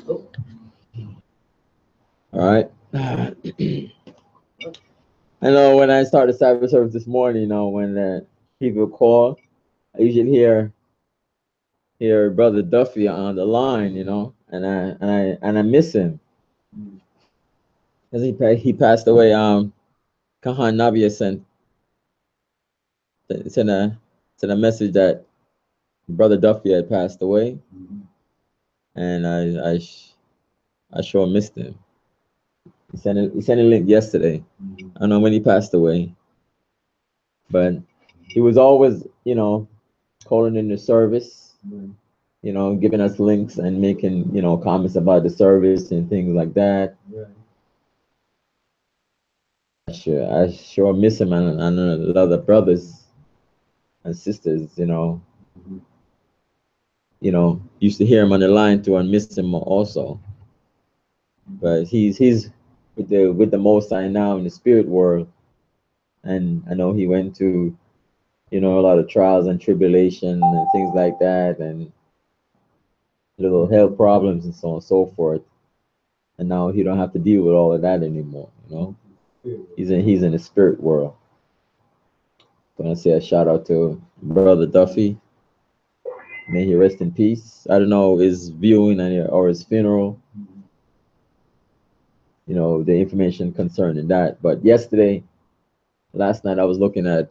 All right. I know when I started Sabbath service this morning, when people call, I usually hear Brother Duffy on the line, and I miss him because he passed away. Kahan Nabia sent a message that Brother Duffy had passed away, and I sure missed him. He sent a link yesterday. I don't know when he passed away, but he was always, calling in the service, giving us links and making, comments about the service and things like that. I sure miss him, and a lot of the brothers and sisters, used to hear him on the line too and miss him also. But he's with the Most High now in the spirit world, and I know he went to, a lot of trials and tribulation and things like that, and little health problems and so on and so forth. And now he don't have to deal with all of that anymore. He's in the spirit world. So I want to say a shout out to Brother Duffy. May he rest in peace. I don't know his viewing or his funeral. The information concerning that. But last night I was looking at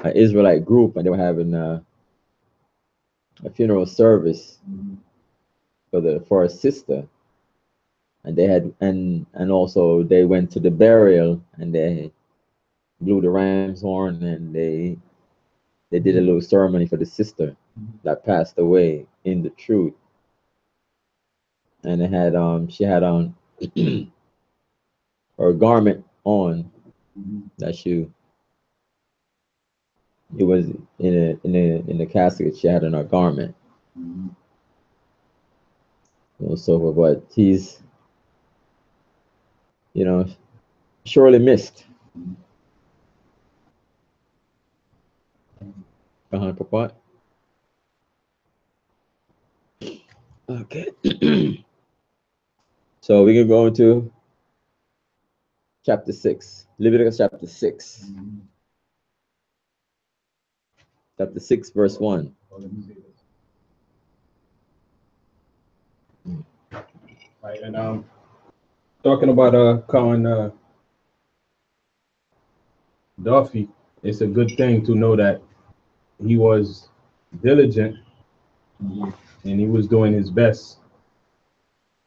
an Israelite group, and they were having a funeral service for a sister, and they had and also they went to the burial, and they blew the ram's horn, and they did a little ceremony for the sister that passed away in the truth. And she had on her garment on that it was in the casket she had in her garment. So but he's surely missed. Papa. Okay. So we can go into chapter 6, Leviticus chapter 6. Chapter 6, verse 1. Right, and talking about Colin Duffy, it's a good thing to know that he was diligent and he was doing his best,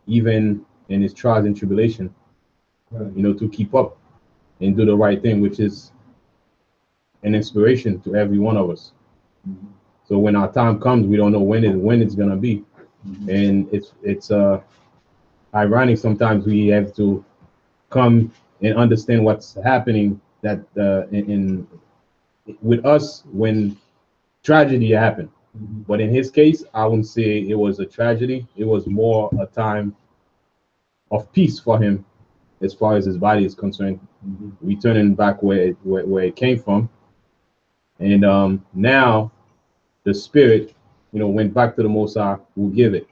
even in his trials and tribulation, to keep up and do the right thing, which is an inspiration to every one of us. So when our time comes, we don't know when it's gonna be, and it's ironic. Sometimes we have to come and understand what's happening that in with us when tragedy happened. But in his case, I wouldn't say it was a tragedy. It was more a time of peace for him, as far as his body is concerned, returning back where it came from. And now the spirit, went back to the Most High, who give it.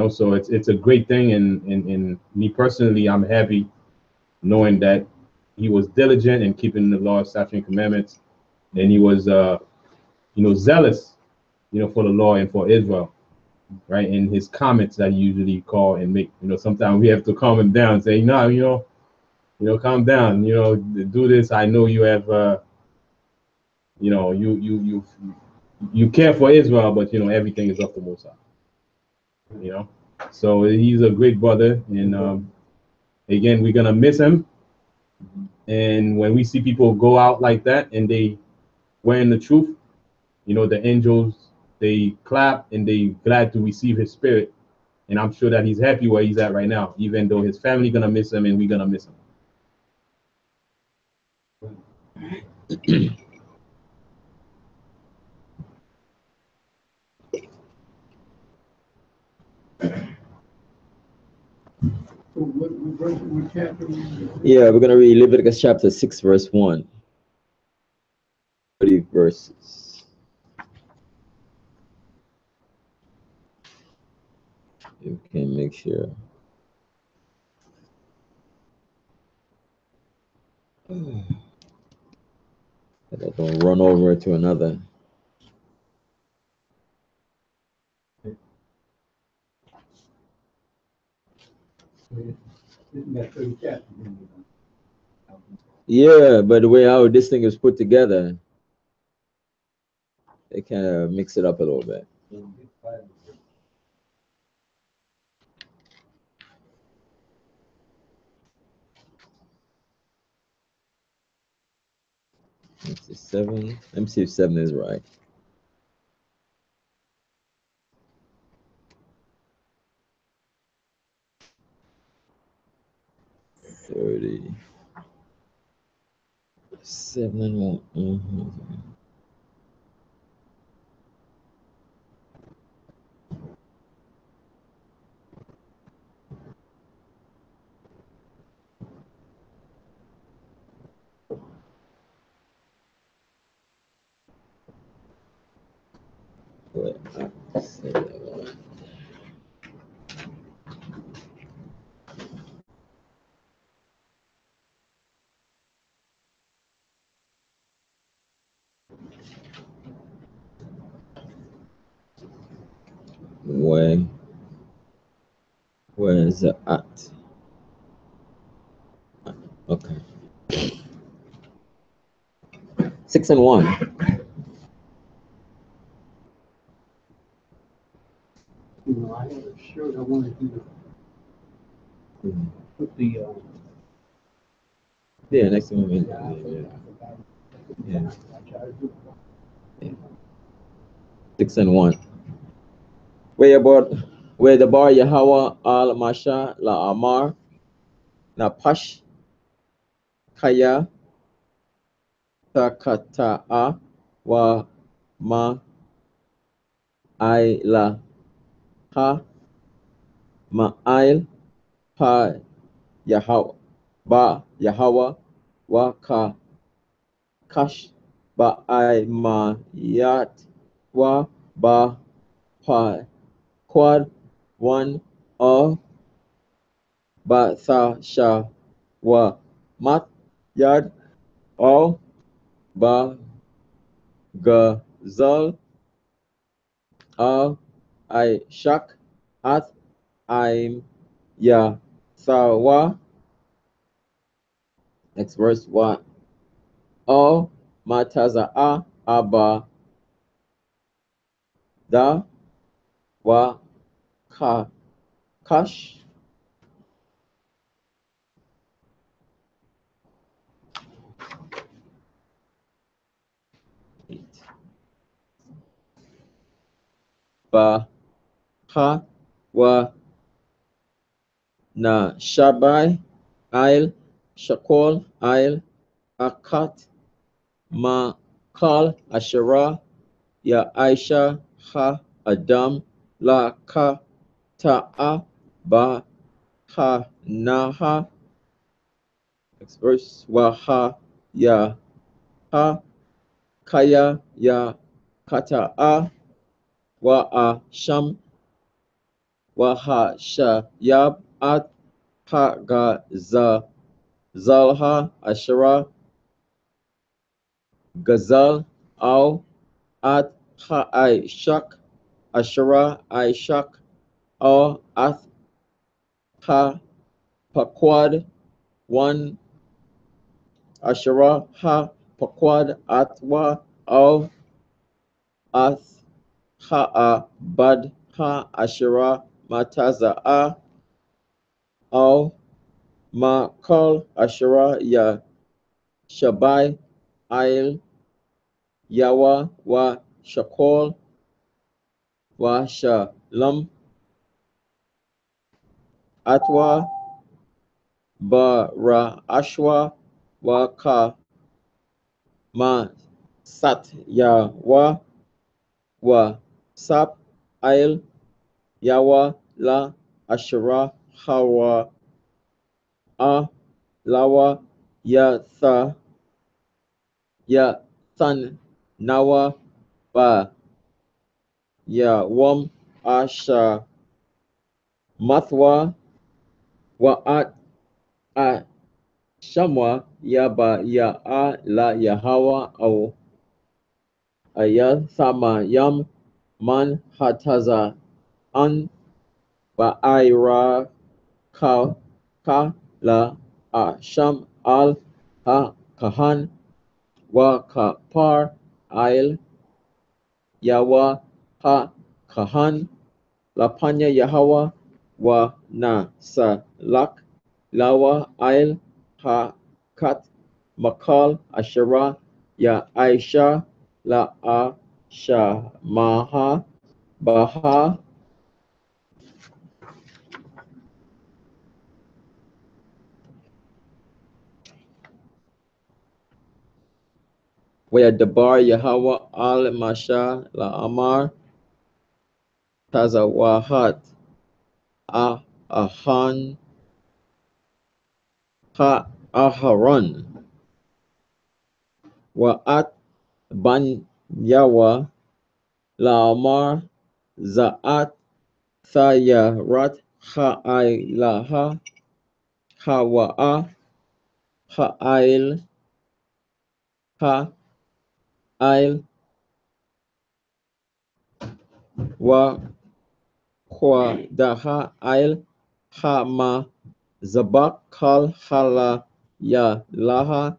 So it's a great thing, and me personally, I'm happy knowing that he was diligent in keeping the law, statutes, and commandments, and he was zealous, for the law and for Israel, right? And his comments that he usually call and make, sometimes we have to calm him down and say, no, calm down, do this. I know you have, you care for Israel, but everything is up to Most High. So he's a great brother, and again, we're gonna miss him. And when we see people go out like that and they wearing the truth, the angels, they clap and they glad to receive his spirit. And I'm sure that he's happy where he's at right now, even though his family gonna miss him and we're gonna miss him. What chapter? Yeah, we're gonna read Leviticus chapter 6, verse 1. 30 verses. You can make sure. That I don't run over to another. Yeah, but the way how this thing is put together, they kind of mix it up a little bit. Let's see, 7. Let me see if 7 is right. 30. 7 and 1. Wait, 7 and 1. Where is the at? Okay. 6 and 1. You know, I had a shirt I wanted you to put the, Yeah, next one. yeah, I Yeah. forgot. Yeah. I tried to do it. 6 and 1. Where about where the bar Yahweh al Masha la Amar na Pash Kaya Takata'a wa ma la ha ma'ail pa Yahweh ba Yahweh wa ka kash ba ma yat wa ba pa quad 1 or ba sa sha wa mat yad or ba gazal or I shak at I'm ya sawa. Next verse 1. O mataza'a aba da wa ka kash ba ha wa na shabai ail shakol ail akat ma kal ashara ya aisha ha adam la ka ta'a ba ha naha. Next verse wa ha ya ha kaya ya kata'a wa a sham wa ha sha yab at ha ga za zalha ashara gazal au at ha I shak ashara I shak au at ha pakwad 1 ashara ha pakwad atwa au at ha bad ha ashara mataza'a au ma kal ashara ya shabai ail yawa wa shakol wa shalam atwa bara ashwa wa ka ma sat yawa wa sap ail yawa la ashara hawa a lawa ya tha ya than nawa ba ya wam asha Mathwa Wa'at A Shamwa Yaba Ya'a La Yahawa au Ayah Sama Yam Man Hataza An Ba'ira Ka La Asham Al Ha Kahan Wa Kapar Ail Yawa Ha Kahan Lapanya Yahawa Wa Na Salak Lawa Ail Ha Kat Makal Ashara Ya Aisha La Asha Maha Baha Waya Dabar Yahawa Al Masha La Amar Tazawahat Ahan Ha Aharon Wa'at Ban Yawa La Amar Za'at Thayarat Ha'ailaha Hawa'a Ha'ail Ha'ail Wa Qadaha Ail Hama Zabak Kal Hala Ya Laha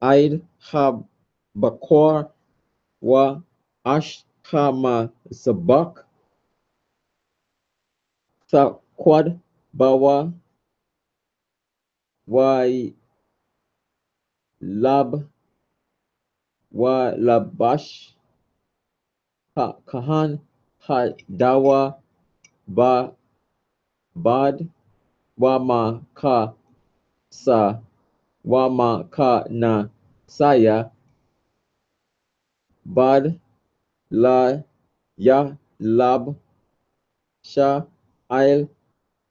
Aid Habakor Wa Ashkama Zabak Saquad Bawa Wa Lab Wa Labash Ha Kahan Ha Dawa Ba Bad Wama Ka Sa Wama Ka Na Saya Bad La Ya Lab Sha Ail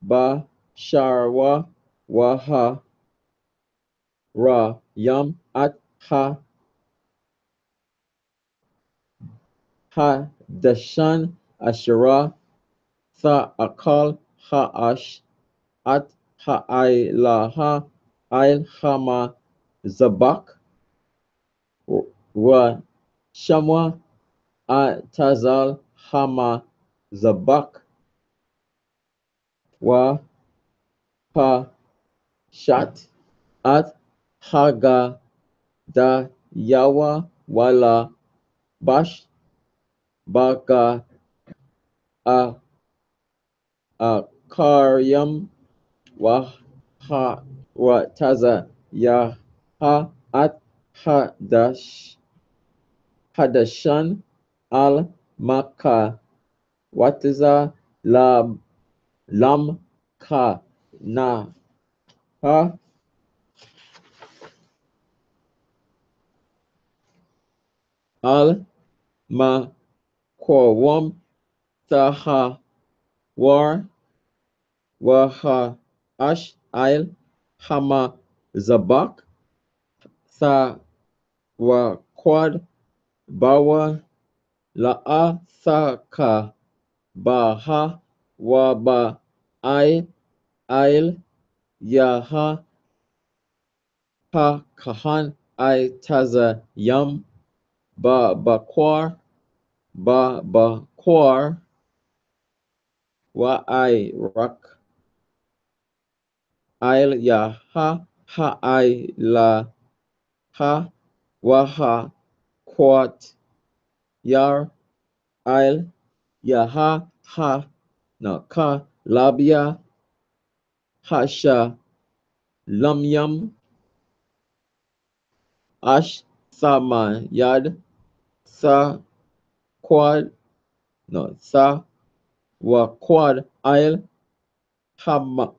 Ba Sharwa Waha Ra Yam At Ha Dashan Ashara Tha Akal Ha Ash At Ha'ailaha Ail Hama Zabak Wa Shamwa Tazal Hama Zabak Wa Pa Shat At Haga Da Yawa Wala Bash Baka A Karyam Wa Ha Wa Taza Ya Ha At Hadashan Al Maka Wataza Lam Ka Na Ha Al Ma Kwam Taha War Waha Ash Ail Hama Zabak Sa Wa Quad Bawa La'a Thaka Baha Waba Ail Yaha Ha Kahan Taza Yam Bakwar Wa Rak Ail Yaha La Ha Waha Quat Yar Ail Yaha Na Ka Labia Hasha Lamyam Ash Sama Yad Sa Quad no Sa Wa Quad Ail Hama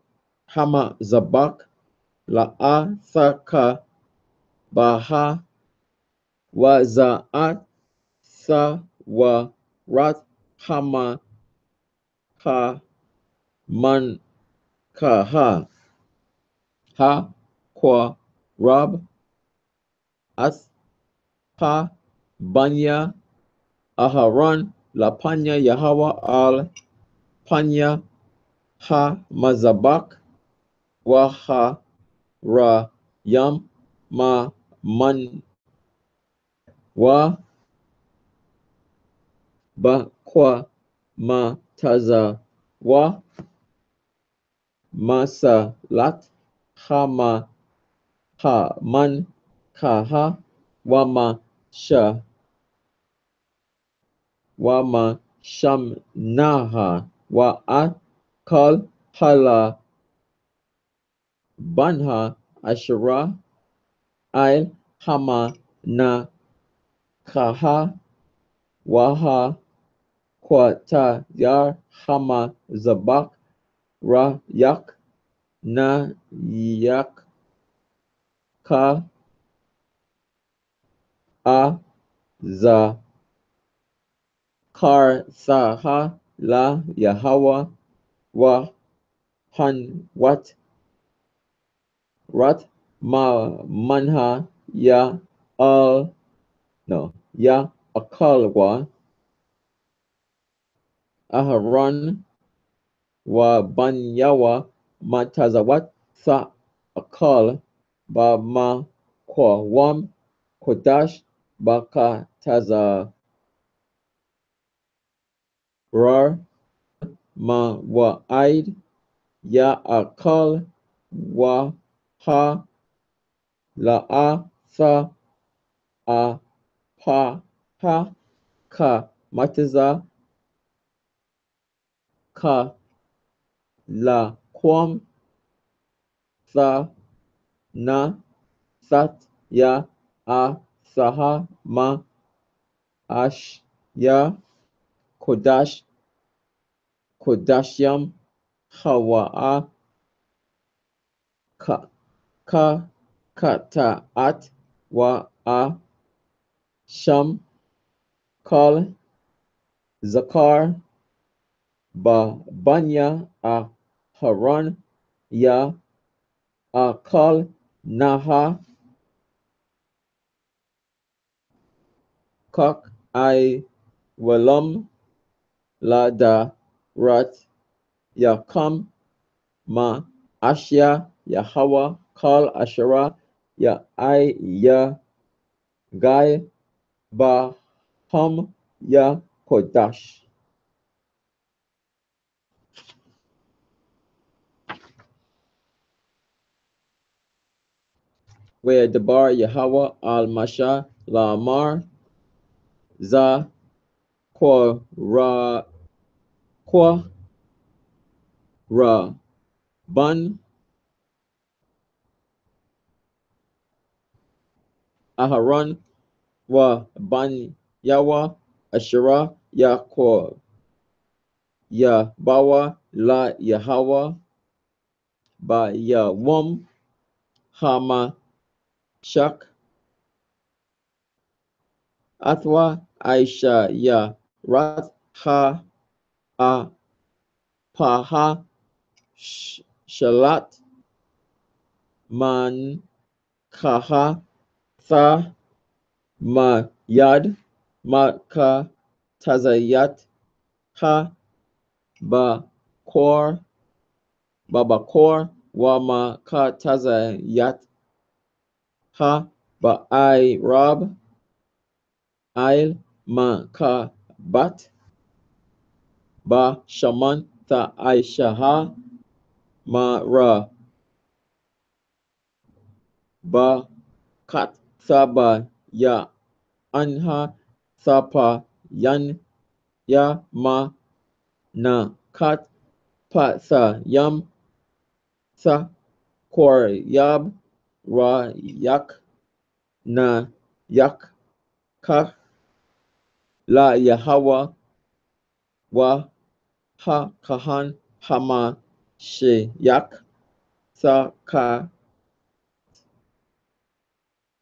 Zabak La'a Thaka Baha Waza'at Sa Wa Rat Hama Ka Man Ka Ha Kwa Rab As Pa Banya Aharon La Panya Yahawa Al Panya ha mazabak wa ha ra yam ma man wa ba kwa ma taza wa masalat hama ha man kaha wama sha wama shamnaha wa akal hala banha ashara il hama na kaha waha kwata yar hama zabak ra yak na yak ka a za kar saha la Yahweh wa han wat rat ma manha ya al no ya akalwa aharon wa banyawa matazawat sa akal ba ma kwa wam kodash baka taza rar ma wa aid ya akal wa ha la a sa a pa ha ka mataza ka la kwam sa na sat ya a saha ma ash ya kodash kodashyam hawa a ka ka kata at wa a sham kal zakar ba banya a haran ya a kal naha kak I walam la da rat ya kam ma ashya ya hawa kal ashara ya I ya gai ba ham ya kodash. Where the bar Yahweh al Masha la Mar za kwa ra ban Aharon wa ban yawa Ashara ya kwa ya bawa la Yahweh ba ya wom hama shak athwa Aisha ya rat ha a paha shalat man kaha tha ma yad ma ka tazayat ha ba kor baba kor wa ma ka tazayat ha ba I rob ail ma ka bat ba shaman ta aisha ha ma ra ba kat saba ya anha sapa yan ya ma na kat pa sa yam sa kor yab ra yak na yak ka la Yahweh wa ha kahan hama she yak sa ka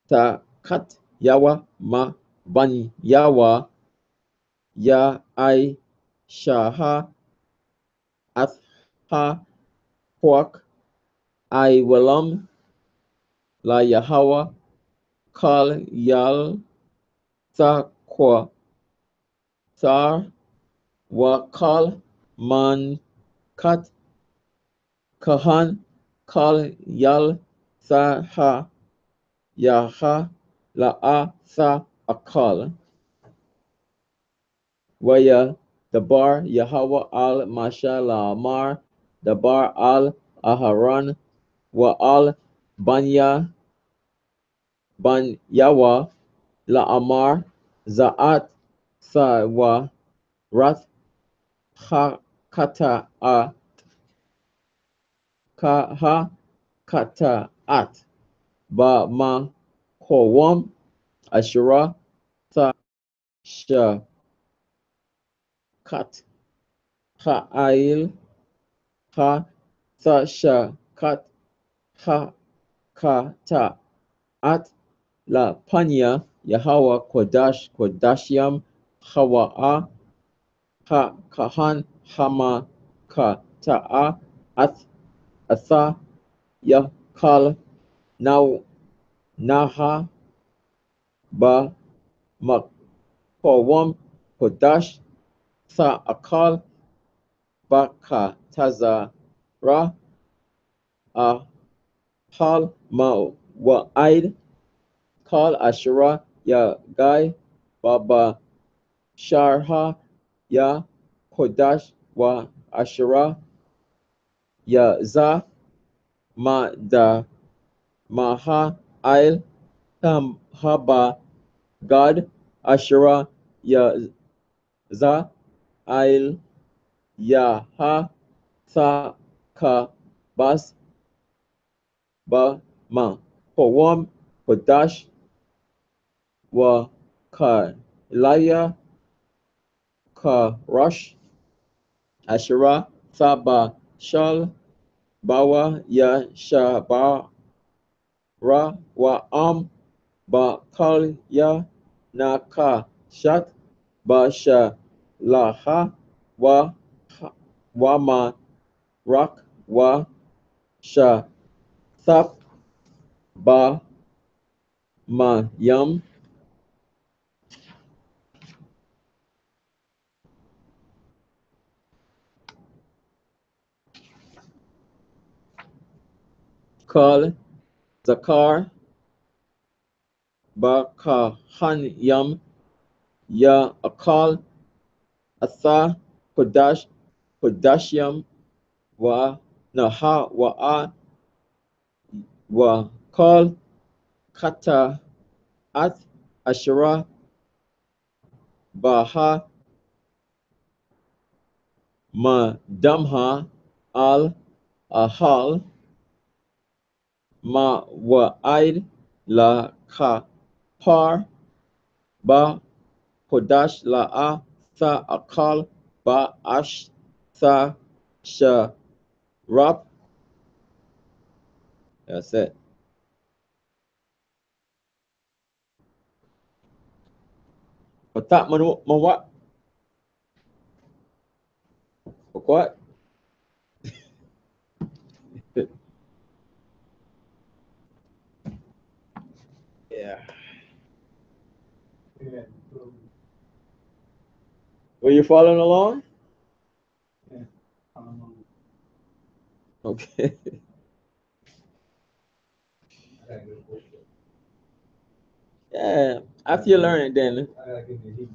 ta kat yawa ma ban yawa ya I shaha atha kwak I walam la Yahweh kal yal sa kwa sar wa kal man kat Kahan Kal Yal Sa Ha Yaha La'a Sa Akal Waya Dabar Yahweh al Masha La Amar Dabar al Aharon Wa al Banya Banyawa La Amar Za'at Sa Wa Rat Ha Kata A Ka Ha Kata At Ba Ma Kowam Ashura Sa Sha Kat Ha Ail Ha Sa Sha Kat Ha Kata At La Panya Yahweh Kodashiam Hawa'a Ha Kahan Hama Ka Ta'a Ath Atha Yakal Now Naha Ba Makawam Kodash Sa Akal Baka Taza Ra Ahal Ma Wa'id Kal Ashura Ya Gai Baba Sharha Ya Kodash Wa Ashura Ya Za Ma Da Maha Ail Tam Haba God Ashura Ya Za Ail Ya Ha Sa Ka Bas Ba Ma Kowam Kodash Wa Ka Ilaya Ka Rosh Ashura Saba Shal Bawa Ya Shaba Ra Wa Ba Kal Ya Naka Shat Ba Sha Laha Wa Ma Rak Wa Sha Thap Ba Ma Yam Kal Zakar Ba Ka Han Yam Ya Akal Atha Kodashyam Wa Naha Wa Kal Kata At Ashura Baha Ma Damha Al Ahal Ma Wa'id La Ka Par Ba Kodash La'a Sa Akal Ba Ash Sa Sha Rab. That's it. Otak mawak what? Yeah. Yeah, so, Were you following along? yeah, um, Okay. I gotta get a book. Yeah. After you learn it, then I gotta get the Hebrew.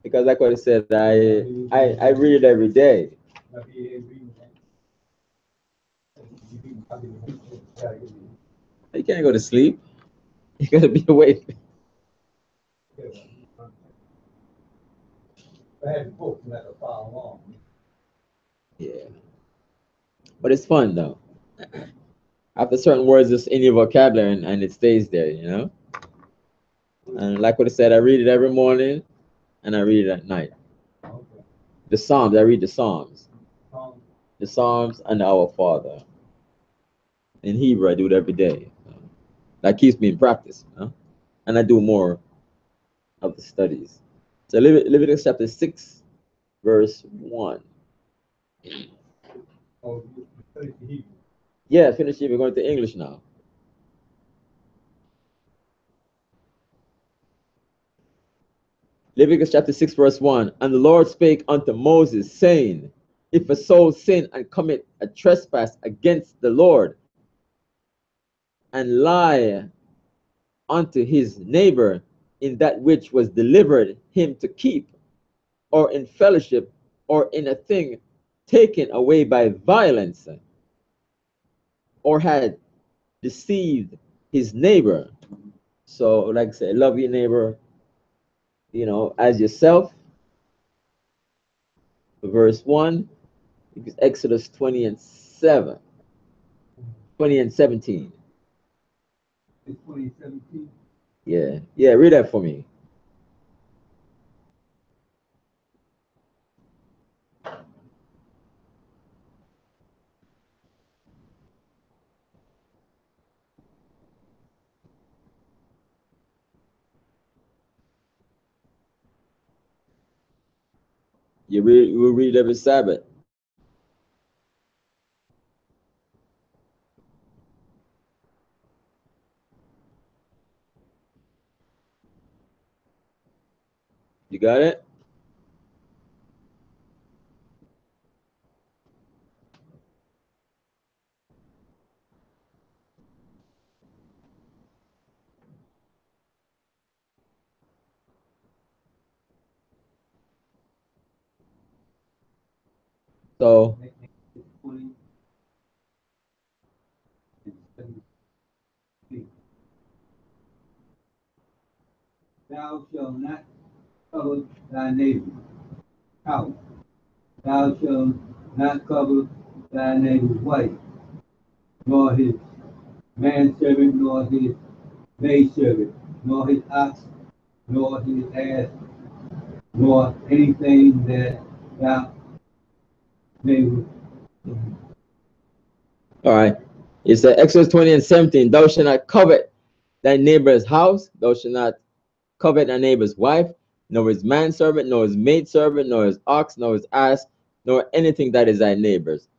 because like what I said, I read it every day. Not be able to read that. I gotta get You can't go to sleep. You gotta be awake. the I had the book and I could follow along. Yeah. But it's fun though. After certain words, it's in your vocabulary and it stays there, you know? And like what I said, I read it every morning and I read it at night. Okay. The Psalms, I read the Psalms. Um, The Psalms and Our Father. In Hebrew, I do it every day. That keeps me in practice, you know? And I do more of the studies. So Leviticus chapter 6, verse 1. oh, you study the Hebrew. Yeah, finish it. We're going to English now. Leviticus chapter 6, verse 1. And the Lord spake unto Moses, saying, if a soul sin and commit a trespass against the Lord, and lie unto his neighbor in that which was delivered him to keep, or in fellowship, or in a thing taken away by violence, or had deceived his neighbor. So, like I said, love your neighbor, as yourself. Verse 1, Exodus 20 and 7, 20 and 17. It's 2017. Yeah, read that for me. We'll read every Sabbath. You got it? So, It's 20 and 17. Thou shalt not cover thy neighbor's house. Thou shalt not cover thy neighbor's wife, nor his manservant, nor his maidservant, nor his ox, nor his ass, nor anything that thou neighbor. all right. It's Exodus 20 and 17. Thou shalt not covet thy neighbor's house. Thou shalt not covet thy neighbor's wife, nor his manservant, nor his maidservant, nor his ox, nor his ass, nor anything that is thy neighbor's.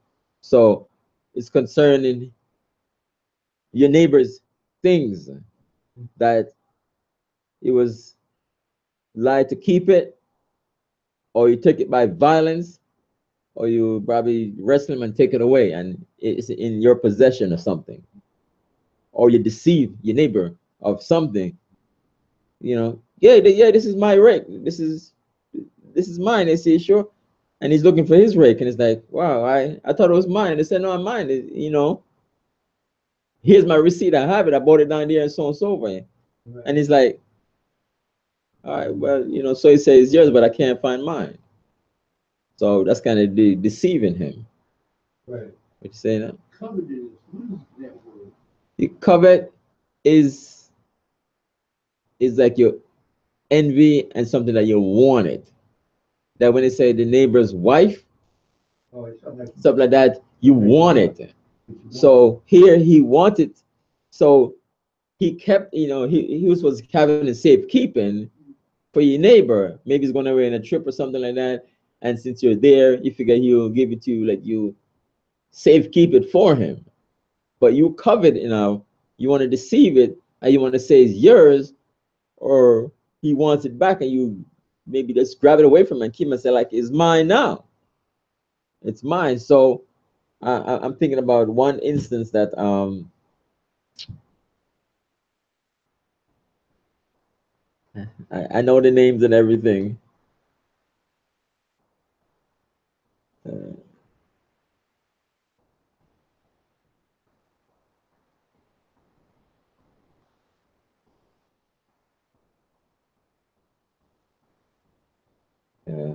So it's concerning your neighbor's things that it was lied to keep it, or you took it by violence, or you probably wrestle him and take it away, and it's in your possession or something, or you deceive your neighbor of something. Yeah, this is my rake. This is mine. They say, sure, and he's looking for his rake, and it's like, wow, I thought it was mine. They said, no, I'm mine. Here's my receipt. I have it. I bought it down there and so on and so forth. Right. And he's like, all right, well, so he says it's yours, but I can't find mine. So that's kind of deceiving him. Right. What you saying now? Covet is, what is that word? The covet is like your envy and something that you wanted. That when they say the neighbor's wife, Oh, it's stuff like that, you want it. So here he wanted, so he kept, he was supposed to have it in safekeeping for your neighbor. Maybe he's going away on a trip or something like that. And since you're there, you figure he'll give it to you, like you safekeep it for him. But you covet, you want to deceive it, and you want to say it's yours, or he wants it back, and you maybe just grab it away from him and keep it and say, like, it's mine now. It's mine. So I'm thinking about one instance that I know the names and everything. Uh, yeah.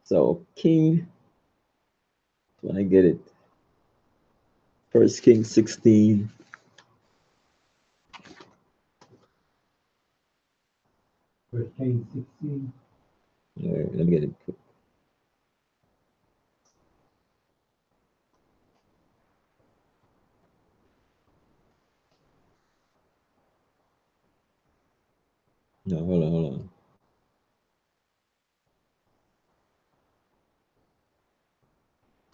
So King, when I get it, First King 16. First King 16. Let me get it. No, hold on.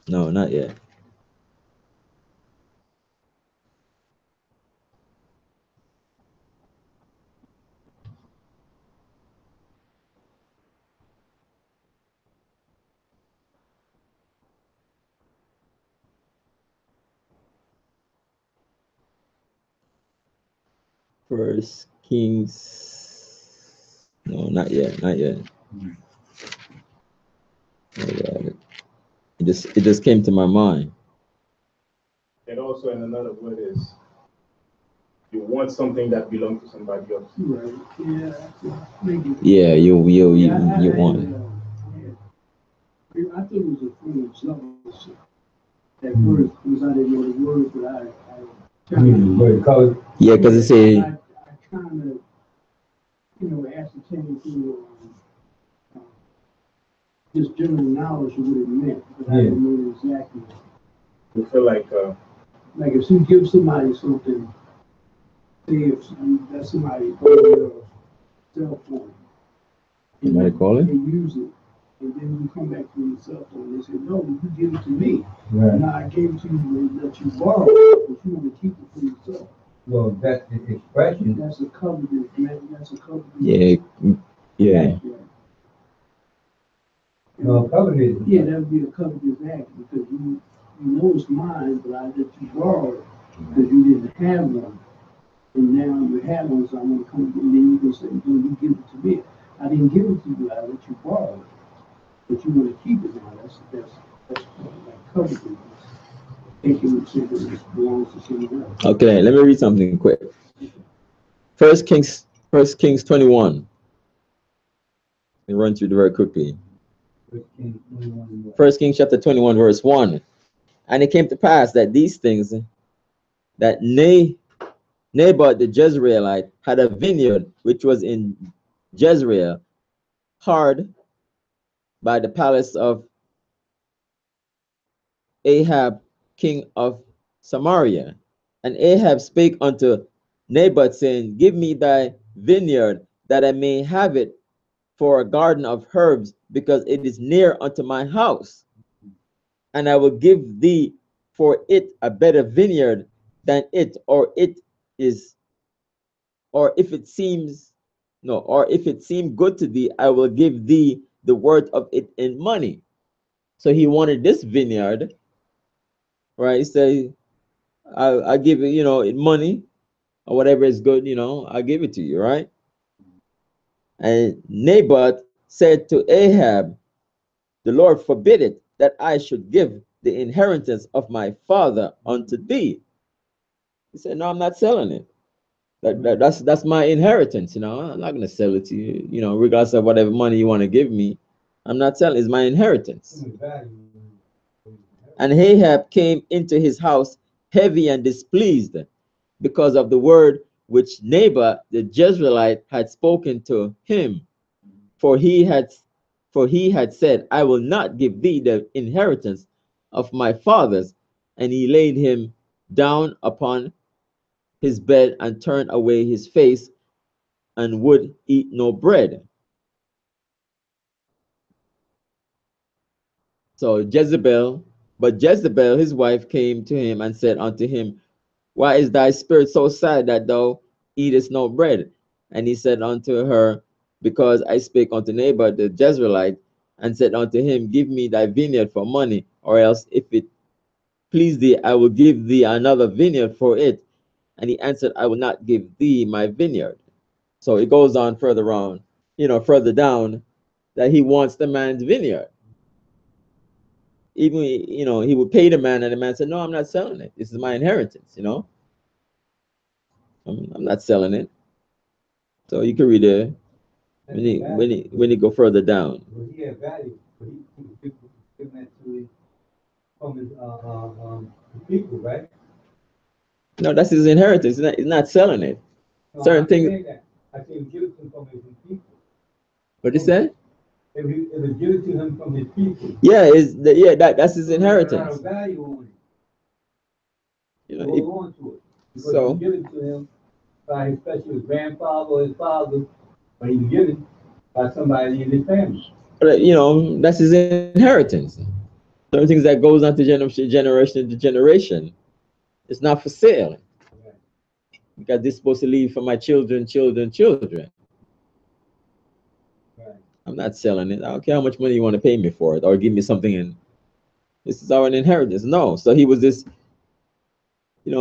No, not yet. First Kings. No, not yet. Not yet. It just came to my mind. And also, in another word is, you want something that belongs to somebody else. Right. Yeah. Maybe. Yeah, you I want it. I thought it was a form of jealousy at first because I didn't know the word, but Yeah, because it say I kind of, ascertained through just general knowledge of what it meant, but I didn't know exactly. You feel like if you give somebody something, say if that's somebody borrow your cell phone, you might call they it. use it, and then you come back to your cell phone, they say, no, you give it to me. Right. Now I gave it to you and let you borrow it, but you want to keep it for yourself. Well, that's the expression. That's a covenant, man. That's a covenant. Yeah, yeah. No, covenant. Yeah, that would be a covenant act because you know it's mine, but I let you borrow it because you didn't have one. And now you have one, so I'm going to come and then you can say, no, you give it to me. I didn't give it to you, I let you borrow it. But you want to keep it now. That's like covenant. Thinking it belongs to someone else. Okay, let me read something quick. First Kings 21. Let me run through it very quickly. First Kings chapter 21, verse 1. And it came to pass that these things, that Naboth the Jezreelite had a vineyard which was in Jezreel, hard by the palace of Ahab, king of Samaria. And Ahab spake unto Naboth, saying, give me thy vineyard, that I may have it for a garden of herbs, because it is near unto my house. And I will give thee for it a better vineyard than it, or if it seems, no, or if it seem good to thee, I will give thee the worth of it in money. So he wanted this vineyard, right? He said, I give it, in money or whatever is good, I'll give it to you, right? And Naboth said to Ahab, the Lord forbid it, that I should give the inheritance of my father unto thee. He said, no, I'm not selling it. That's my inheritance, I'm not going to sell it to you, regardless of whatever money you want to give me. I'm not selling, it's my inheritance. And Ahab came into his house heavy and displeased because of the word which Naboth the Jezreelite had spoken to him. For he had said, I will not give thee the inheritance of my fathers. And he laid him down upon his bed and turned away his face and would eat no bread. So Jezebel, his wife, came to him and said unto him, why is thy spirit so sad that thou eatest no bread? And he said unto her, because I spake unto Naboth the Jezreelite, and said unto him, give me thy vineyard for money, or else if it please thee, I will give thee another vineyard for it. And he answered, I will not give thee my vineyard. So it goes on further on, further down, that he wants the man's vineyard. Even, he would pay the man, and the man said, no, I'm not selling it. This is my inheritance, I'm not selling it. So you can read it when you go further down. Well, he had value, but he given that to his, from his people, right? No, that's his inheritance. He's not selling it. No, Certain I'm things. saying that. I think he give it to him from his people. What you said? It was given to him from his people. Yeah, that's his inheritance. So value on it. Hold on to it. Because so he given it to him by especially his grandfather or his father, but he was given by somebody in his family. That's his inheritance. Certain things that goes on to generation to generation. It's not for sale. Right. Because this is supposed to leave for my children. Right. I'm not selling it. I don't care how much money you want to pay me for it, or give me something, and this is our inheritance. No. So he was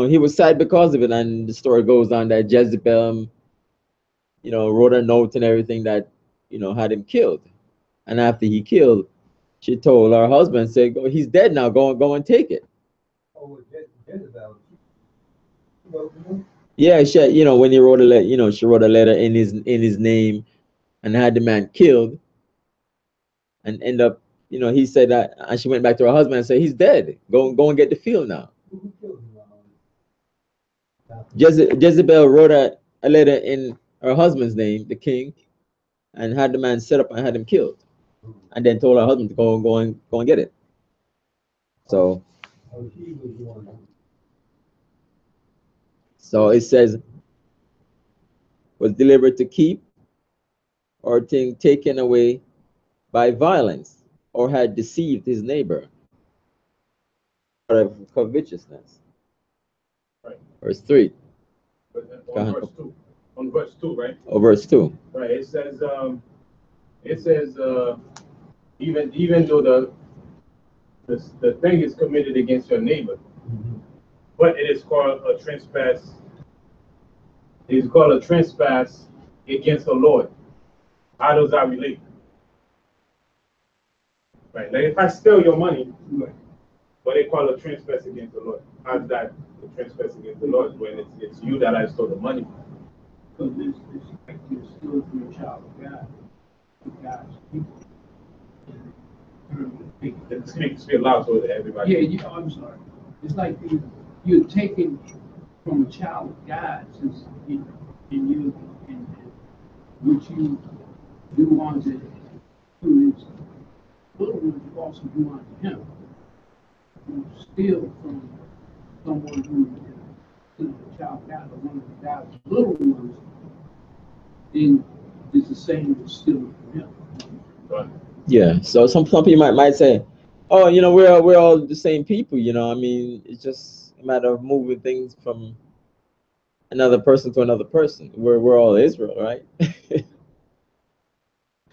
he was sad because of it. And the story goes on that Jezebel, wrote a note and everything that, had him killed. And after he killed, she told her husband, said, "Go, he's dead now. Go and take it." Oh, Jezebel. Well, Yeah, when he wrote a letter, she wrote a letter in his name and had the man killed, and end up, he said that, and she went back to her husband and said, "He's dead. Go and get the field now." who killed him? Jezebel wrote a letter in her husband's name, the king, and had the man set up and had him killed, and then told her husband to go and get it. So Oh, she was the one. it says, was delivered to keep, or thing taken away by violence, or had deceived his neighbor, of covetousness. Right. Verse 3. But Go on ahead. verse 2. On verse 2, right? Oh, verse 2. Right. It says, even though the thing is committed against your neighbor, but it is called a trespass. It is called a trespass against the Lord. How does that relate? Right. Like if I steal your money, Right. what they call a trespass against the Lord. How's that a trespass against the Lord when it's you that I stole the money? Because it's like you're still from a child of God. Of God's people. Speak loud so that everybody. Yeah, I'm sorry. It's like you're taking from a child of God, since and which you do unto his little ones, you also do unto him. You steal from someone who is a child of God, or one of God's little ones, then it's the same as stealing from him. Right. Yeah. So some people might say, "Oh, we're all the same people." I mean, it's just a matter of moving things from another person to another person. We're all Israel, right?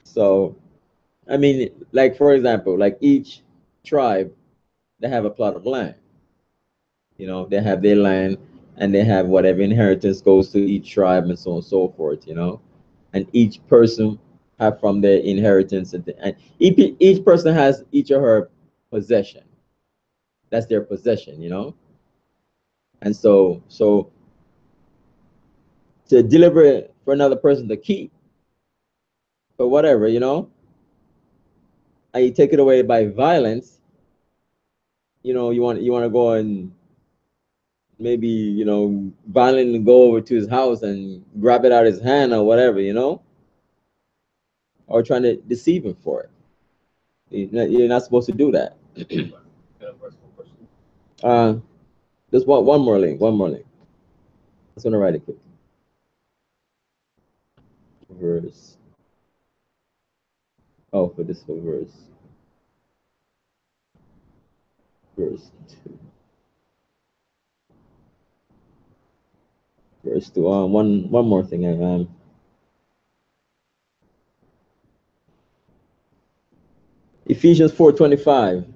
So, I mean, like for example, like each tribe, they have a plot of land. They have their land, and they have whatever inheritance goes to each tribe, and so on and so forth. And each person have from their inheritance, and each person has each of her possession. That's their possession. And so to deliver it for another person to keep, but whatever, and you take it away by violence, you want to go and maybe, violently go over to his house and grab it out of his hand or whatever, or trying to deceive him for it. You're not supposed to do that. Just one more link. I'm gonna write it quick. Verse. Oh, for verse. Verse 2. Verse 2. One more thing. Ephesians 4:25.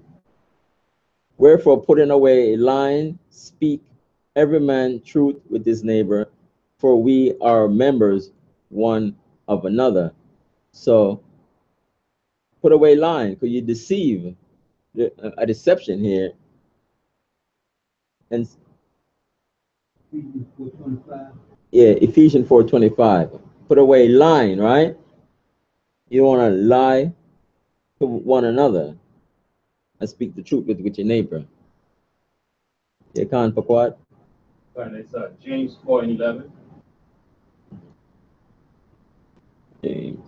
Wherefore, putting away a lying, speak every man truth with his neighbor, for we are members one of another. So, put away lying, because you deceive. A deception here. And yeah, Ephesians 4:25. Put away lying, right? You don't want to lie to one another and speak the truth with your neighbor. You can't for what? It's James 4:11. James.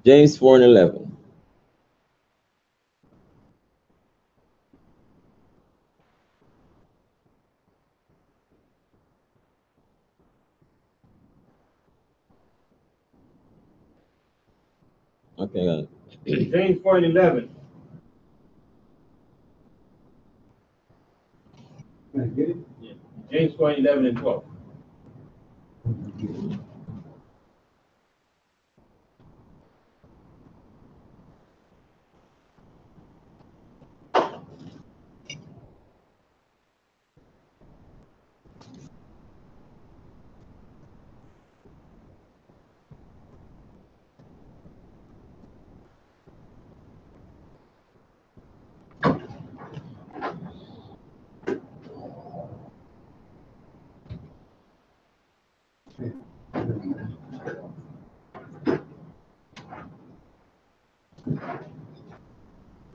James 4:11. Okay, got it. James 4:11. Can I get it? Yeah. James 4:11 and 12.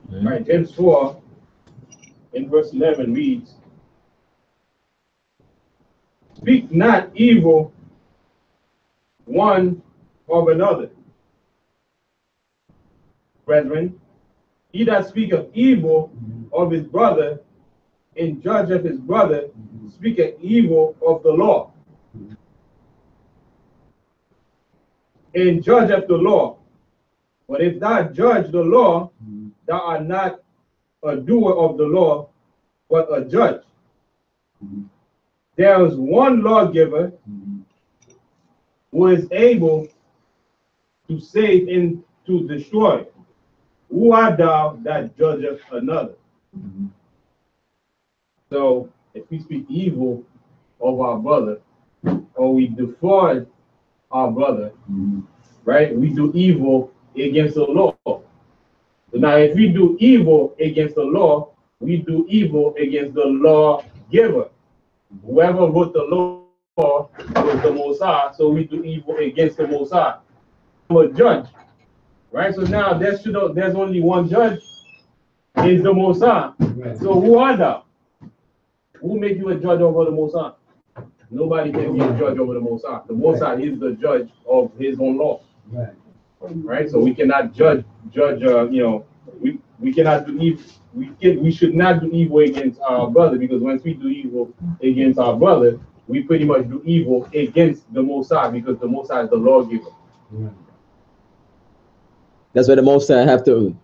Right, James 4 in verse 11 reads, "Speak not evil one of another, brethren. He that speaketh evil of his brother and judgeth his brother speaketh evil of the law, and judgeth the law. But if thou judge the law, thou art not a doer of the law, but a judge. There is one lawgiver who is able to save and to destroy. Who art thou that judgeth another?" So if we speak evil of our brother, or we defraud our brother, right, we do evil against the law. So now if we do evil against the law, we do evil against the lawgiver. Whoever wrote the law was the Most High, so we do evil against the Most High. I'm a judge, right? So now there's only one judge, is the Most High. Right. So who are thou? Who make you a judge over the Most High? Nobody can be a judge over the Most High. The Most High is the judge of His own law. Right. Right. So we cannot judge. We cannot do evil. We should not do evil against our brother, because once we do evil against our brother, we pretty much do evil against the Most High, because the Most High is the lawgiver. Right. That's why the Most High the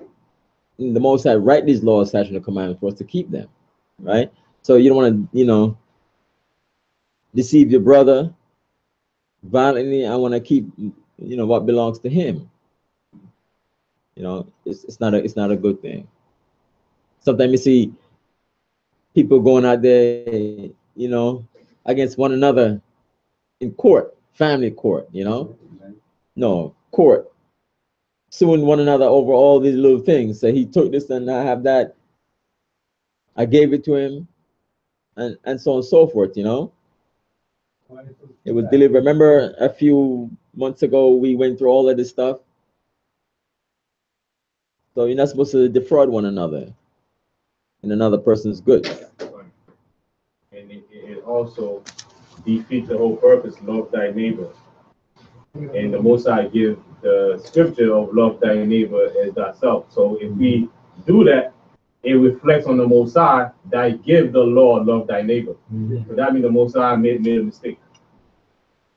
Most High write these laws, statutes, and commandments for us to keep them, right? So you don't want to, deceive your brother violently. I want to keep, what belongs to him. It's not a good thing. Sometimes you see people going out there, against one another in court, family court, no, court, suing one another over all these little things. So he took this and I have that. I gave it to him, and so on and so forth, It was delivered. Remember a few months ago, we went through all of this stuff. So you're not supposed to defraud one another in another person's goods. And it also defeats the whole purpose, love thy neighbor. And the Most High give the scripture of love thy neighbor as thyself. So if we do that, it reflects on the Most High that give the law, love thy neighbor. So that means the Most High made a mistake.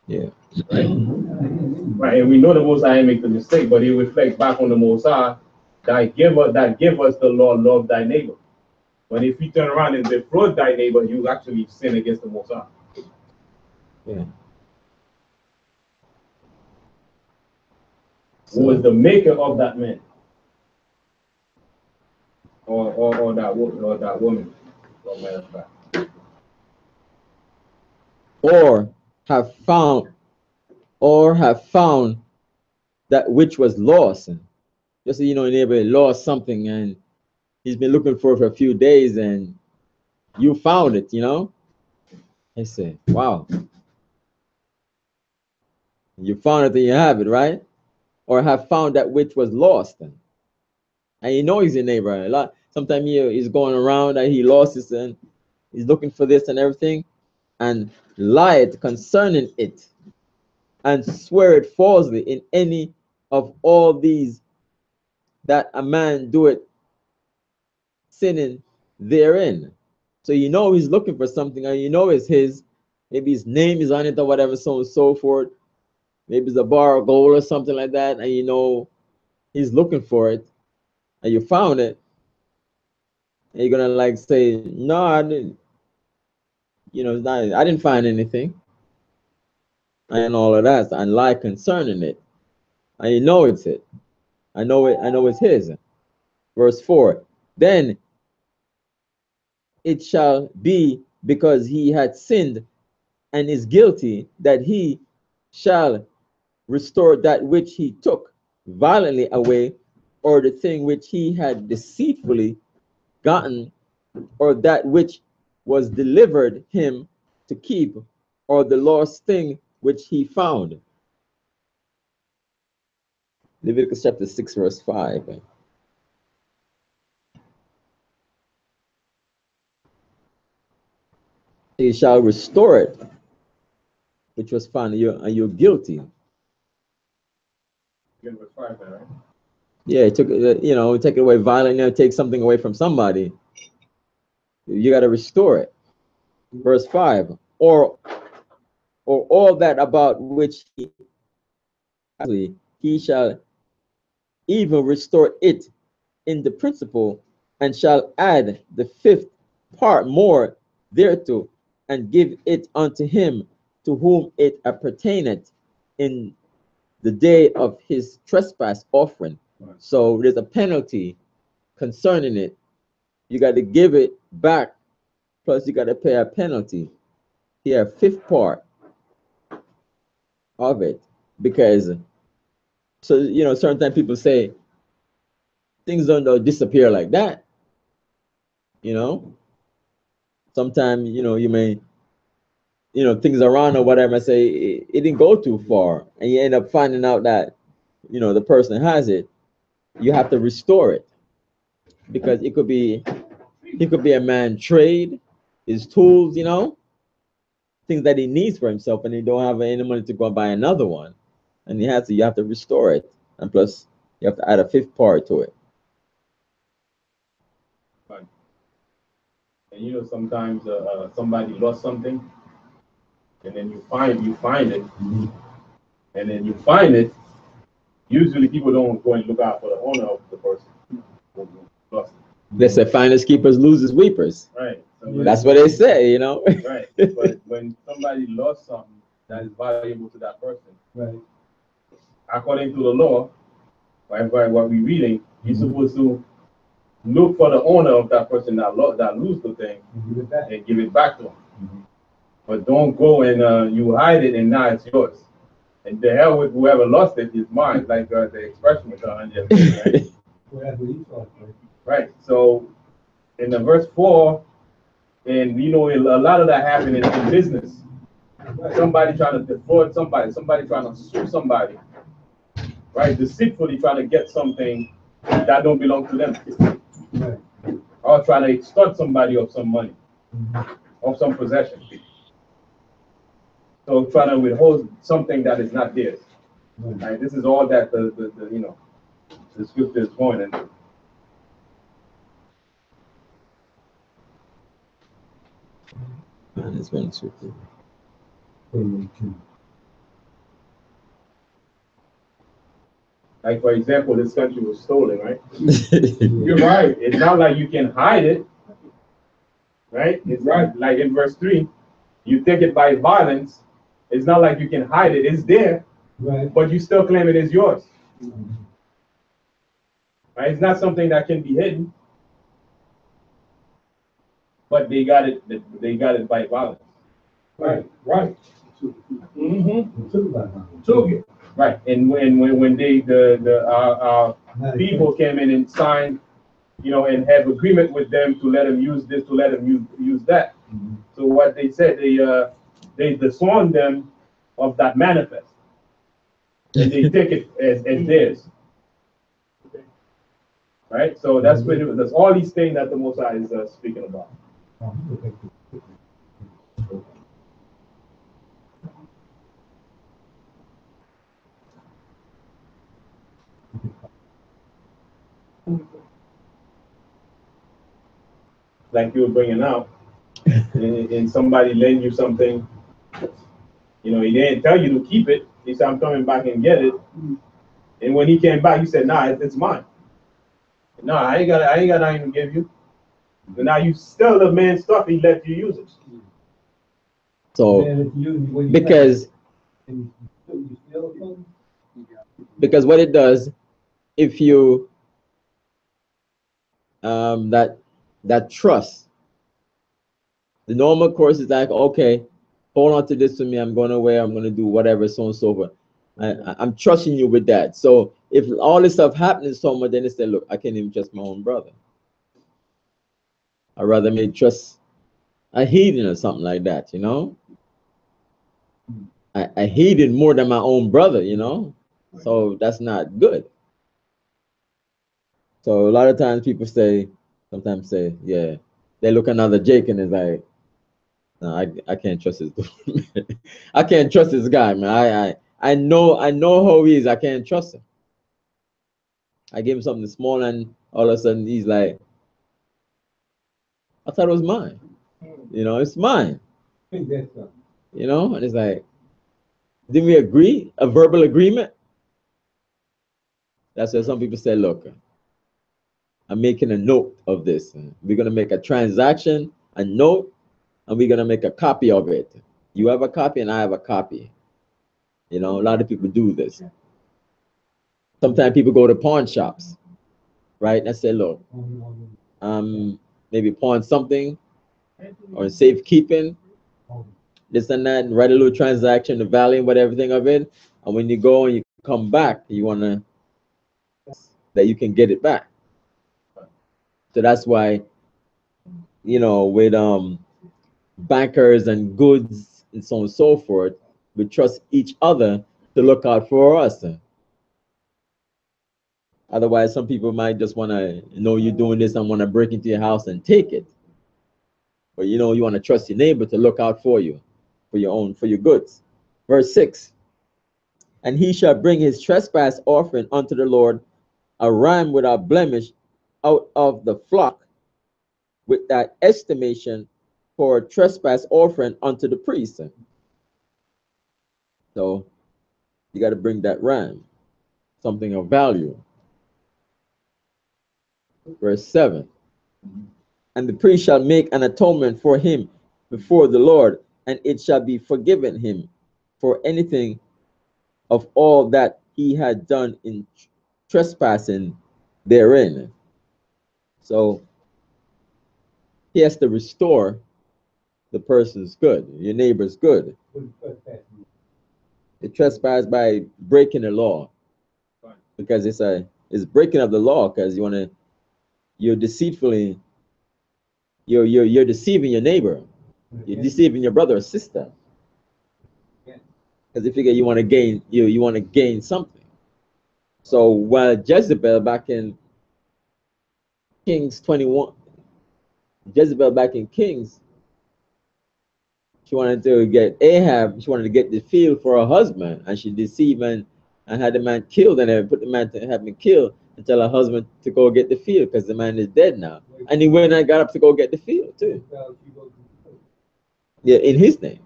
Yeah. Right? Right. And we know the Most High make the mistake, but it reflects back on the Most High that give us the law, love thy neighbor. But if you turn around and defraud thy neighbor, you actually sin against the Most High. Yeah. Who is the maker of that man, or that woman, or have found that which was lost. And just so your neighbor lost something and he's been looking for it for a few days and you found it, I say, wow, you found it and you have it, right? Or have found that which was lost. And he's your neighbor. Sometimes he's going around and he lost it and he's looking for this and everything, and lied concerning it, and swear it falsely in any of all these that a man do it, sinning therein. So he's looking for something, and it's his. Maybe his name is on it or whatever, so on and so forth. Maybe it's a bar of gold or something like that, and he's looking for it, and you found it. And you're gonna say, no, I didn't. It's not, I didn't find anything, and all of that, and lie concerning it. And it's it. I know it's his. Verse 4. Then it shall be, because he had sinned and is guilty, that he shall restore that which he took violently away, or the thing which he had deceitfully gotten, or that which was delivered him to keep, or the lost thing which he found. Leviticus chapter 6, verse 5. He shall restore it, which was found, and you're guilty. Again, verse 5 there, right? Yeah, it took take it away violently, take something away from somebody. You got to restore it. Verse 5. Or all that about which he shall even restore it in the principle, and shall add the fifth part more thereto, and give it unto him to whom it appertaineth in the day of his trespass offering. Right. So there's a penalty concerning it. You got to give it back, plus you got to pay a penalty. Here, fifth part of it, because certain times people say things don't disappear like that. Sometimes you may things around or whatever, say it didn't go too far, and you end up finding out that the person has it. You have to restore it, because he could be a man trade his tools, things that he needs for himself, and he don't have any money to go buy another one, and you have to restore it, and plus you have to add a fifth part to it. Right. And sometimes somebody lost something, and then you find it, and then you find it. Usually, people don't go and look out for the owner of the person who lost it. They say, "Finders keepers, losers weepers." Right. That's what they say, Right. But when somebody lost something that is valuable to that person, Right. according to the law, by what we're reading, you're supposed to look for the owner of that person that lose the thing and give it back to him. But don't go and you hide it and now it's yours. And the hell with whoever lost it is mine, like the expression was on there, right? Well, that's what he thought, right? Right. So in the verse 4, and a lot of that happened in business. Somebody trying to defraud somebody trying to sue somebody, right? Deceitfully trying to get something that don't belong to them. Right. Or trying to extort somebody of some money, of some possession. So trying to withhold something that is not theirs. Right? This is all that the scripture is going into. Man, it's been tricky. Like, for example, this country was stolen, right? You're right. It's not like you can hide it, right? It's right. Like in verse 3, you take it by violence. It's not like you can hide it. It's there, Right. but you still claim it is yours. Right? It's not something that can be hidden, but they got it. They got it by violence. Right. Right. Took it. Right. And when they our people came in and signed, and have agreement with them to let them use this, to let them use that. So what they said, they disowned them of that manifest, and they take it as theirs. Right. So that's all these things that the Most High is speaking about. Like you were bringing out, and somebody lend you something, he didn't tell you to keep it. He said, "I'm coming back and get it." And when he came back, you said, "Nah, it's mine. Nah, I ain't got nothing to give you." But now you still the man's stuff. He let you use it. So because what it does, if you that trust, the normal course is like, okay, hold on to this for me. I'm going away. I'm going to do whatever, so on and so forth. I'm trusting you with that. So if all this stuff happens so much, then they say, look, I can't even trust my own brother. I'd rather me trust a heathen or something like that, I hated more than my own brother, you know? So that's not good. So a lot of times people sometimes say, yeah, they look at another Jake and it's like, no, I can't trust this dude. I can't trust this guy, man. I know how he is. I can't trust him. I give him something small and all of a sudden he's like, I thought it was mine. You know, it's mine. You know, and it's like, didn't we agree? A verbal agreement? That's why some people say, look, I'm making a note of this. We're gonna make a transaction, a note, and we're gonna make a copy of it. You have a copy and I have a copy. You know, a lot of people do this. Sometimes people go to pawn shops, right? And say, look, maybe pawn something or safekeeping, this and that, and write a little transaction, the value and what everything of it. And when you go and you come back, you wanna that you can get it back. So that's why, you know, with bankers and goods and so on and so forth, we trust each other to look out for us. Otherwise, some people might just want to know you're doing this and want to break into your house and take it. But you know, you want to trust your neighbor to look out for you, for your goods. Verse 6, and he shall bring his trespass offering unto the Lord, a ram without blemish out of the flock, with that estimation for a trespass offering unto the priest. So you got to bring that ram, something of value. Verse 7, and the priest shall make an atonement for him before the Lord, and it shall be forgiven him for anything of all that he had done in trespassing therein. So he has to restore the person's good, your neighbor's good. The trespass by breaking the law, because it's breaking of the law, because you're deceitfully you're deceiving your neighbor, you're deceiving your brother or sister, because you figure you want to gain you want to gain something. So while Jezebel back in Kings 21, Jezebel back in Kings, she wanted to get Ahab, she wanted to get the field for her husband, and she deceived and had the man killed, and they put the man to have been killed and tell her husband to go get the field because the man is dead now. And he went and got up to go get the field too. Yeah, in his name.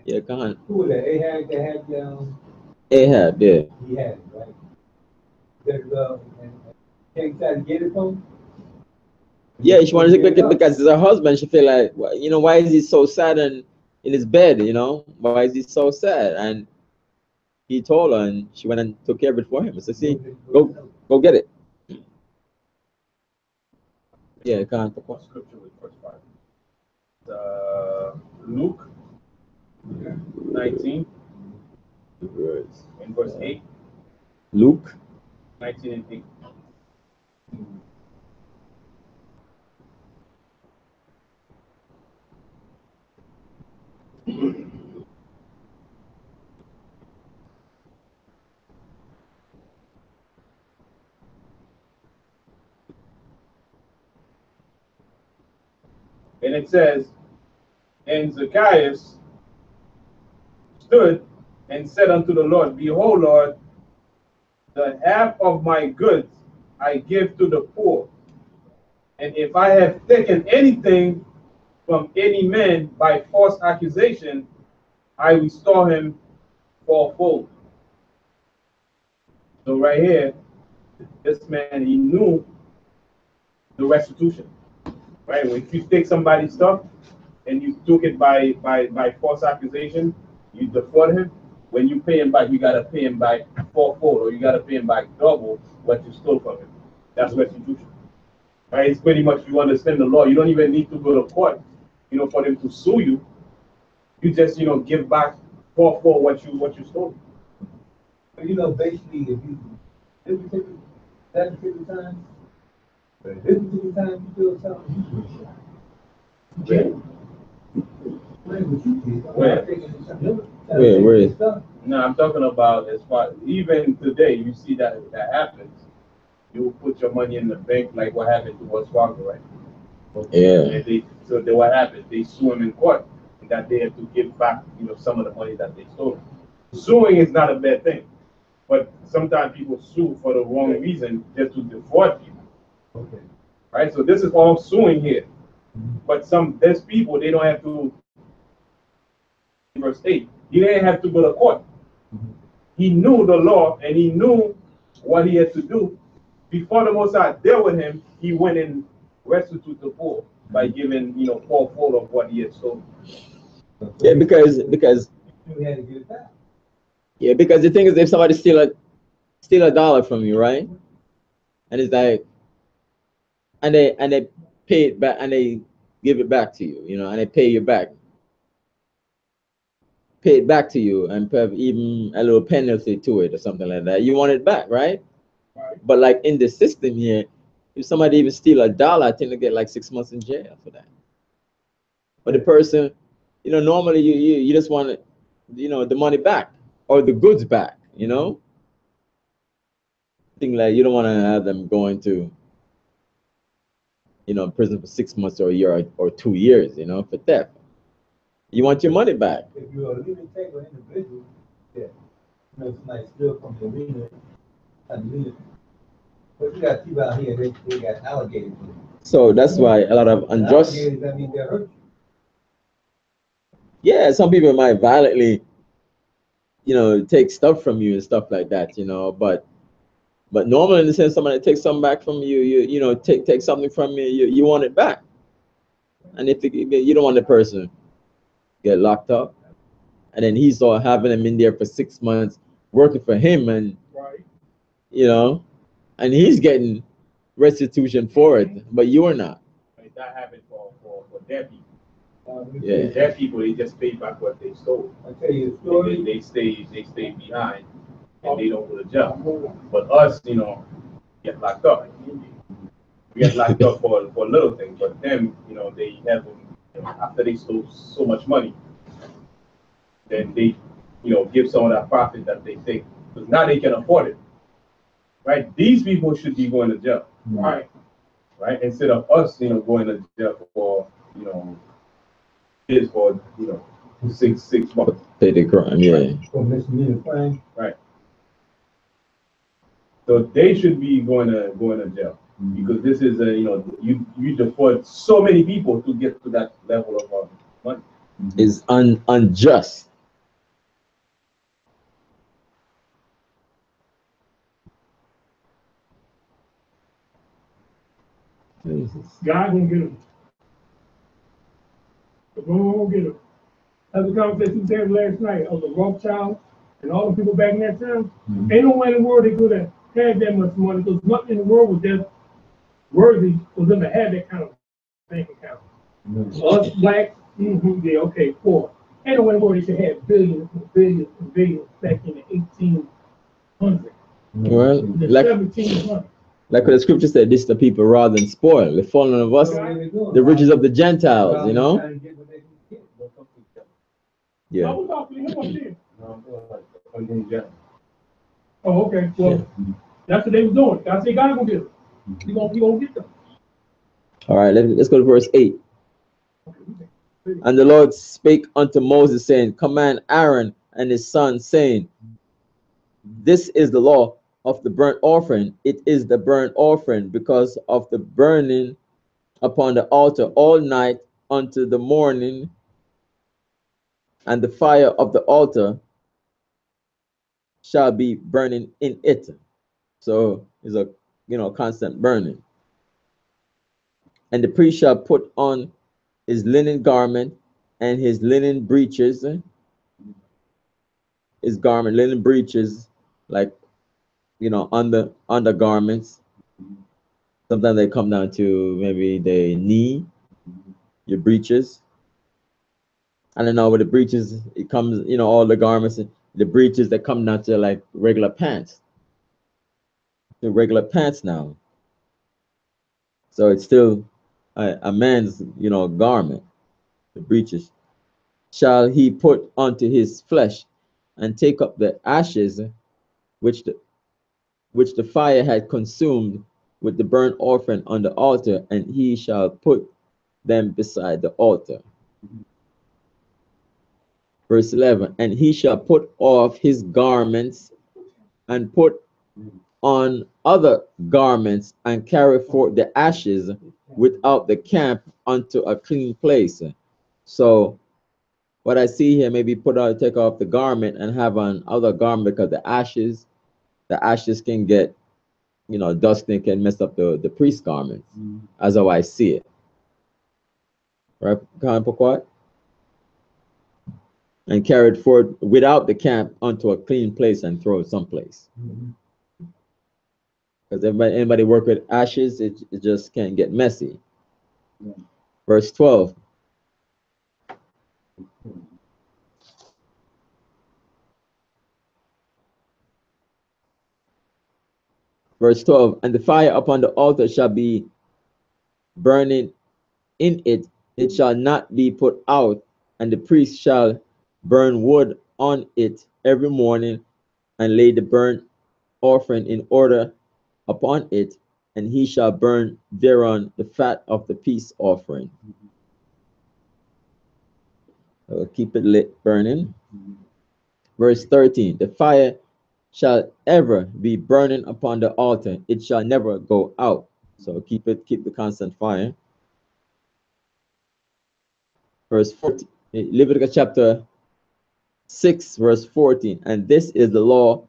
Yeah, come on. Who was that? Ahab, Ahab, yeah. he had it, right? And King tried to get it from him? Yeah, she wanted to get it because it's her husband. She feel like, well, you know, why is he so sad and in his bed? You know, why is he so sad? And he told her, and she went and took care of it for him. So see, go get it. Yeah, can't. What scripture was first part? Luke 19 and verse 8. Luke 19 and 8. And it says, and Zacchaeus stood and said unto the Lord, behold, Lord, the half of my goods I give to the poor. And if I have taken anything from any man by false accusation, I restore him fourfold. So right here, this man, he knew the restitution, right? If you take somebody's stuff and you took it by false accusation, you defraud him. When you pay him back, you gotta pay him back fourfold, or you gotta pay him back double what you stole from him. That's restitution, right? It's pretty much, you understand the law. You don't even need to go to court, you know, for them to sue you. You just, you know, give back fourfold what you stole. You know, basically, if you that particular time, this particular time you feel something, you feel shot. Yeah. What you did, Where? No, I'm talking about as far even today. You see that happens. You put your money in the bank, like what happened to Wells Fargo, right? Yeah. And what happened? They sue him in court, and that they have to give back, some of the money that they stole. Suing is not a bad thing, but sometimes people sue for the wrong reason, just to defraud people. Okay. Right? So this is all suing here. But there's people, they don't have to. Verse 8, he didn't have to go to court. He knew the law and he knew what he had to do. Before the Most High dealt with him, he went and restituted the poor by giving, fourfold of what he had stolen. Yeah, because You had to get it back. yeah, because the thing is, if somebody steal a dollar from you, right, and it's like, and they pay it back and they give it back to you, and they pay it back to you, and pay even a little penalty to it or something like that. You want it back, right? But like in the system here, if somebody even steal a dollar, I think they get like 6 months in jail for that. But the person, normally you just want it, the money back or the goods back, Thing like you don't want to have them going to, prison for 6 months or a year or 2 years, for theft. You want your money back. If you're a living table individual, yeah, somebody steal from the arena, but you got people out here, they got alligators. So that's why a lot of unjust. Alligators, I mean, they hurt you. Yeah, some people might violently, take stuff from you and stuff like that, but normally in the sense somebody takes something back from you, take something from you want it back. And if you don't want the person get locked up, and then he's all having him in there for 6 months working for him, and and he's getting restitution for it, but you are not. That happened for their people. Yeah. Their people, they just pay back what they stole. I tell you a story. They stay behind and they don't go to jail. But us, get locked up. We get locked up for little things. But them, they have after they stole so much money, then they, give some of that profit that they take, because now they can afford it. Right? These people should be going to jail. Right? Instead of us, going to jail for, years for, 6 months. Pay the crime, yeah. For misdemeanor crime. Right. So they should be going to jail, because this is you defraud so many people to get to that level of money. Is unjust. God gonna get him. The Lord won't get him. That's the conversation we had last night of the Rothschild and all the people back in that time. Ain't no way in the world they could have had that much money, because nothing in the world was that worthy for them to have that kind of bank account. Us blacks, yeah, okay, poor. Ain't no way in the world they should have billions and billions and billions back in the 1800s. Well, The like 1700s. what the scripture said, this is the people rather than spoil. The fallen of us, the riches of the Gentiles, Yeah. I was talking to him up there. No, Oh, okay. Well, that's what they was doing. God said God gonna get them. He gonna get them. All right, let's go to verse 8. And the Lord spake unto Moses, saying, command Aaron and his son, saying, this is the law of the burnt offering. It is the burnt offering because of the burning upon the altar all night unto the morning, and the fire of the altar shall be burning in it. So it's a constant burning. And the priest shall put on his linen garment and his linen breeches, linen breeches, like undergarments. Sometimes they come down to maybe the knee, your breeches. I don't know, with the breeches, it comes, all the garments, the breeches that come down to like regular pants. The regular pants now. So it's still a man's, garment, the breeches. shall he put unto his flesh, and take up the ashes which the fire had consumed with the burnt offering on the altar, and he shall put them beside the altar. Verse 11, and he shall put off his garments and put on other garments, and carry forth the ashes without the camp unto a clean place. So what I see here, maybe take off the garment and have on other garment, because the ashes can get, dusting, can mess up the priest garments, as how I see it. Right, Pourquoi? And carry it forth without the camp unto a clean place and throw it someplace. Because anybody work with ashes, it just can get messy. Verse 12. Verse 12, and the fire upon the altar shall be burning in it, it shall not be put out, and the priest shall burn wood on it every morning, and lay the burnt offering in order upon it, and he shall burn thereon the fat of the peace offering. Keep it lit, burning. Verse 13, the fire shall ever be burning upon the altar, it shall never go out. So keep the constant fire. Verse 14, Leviticus chapter 6, verse 14, and this is the law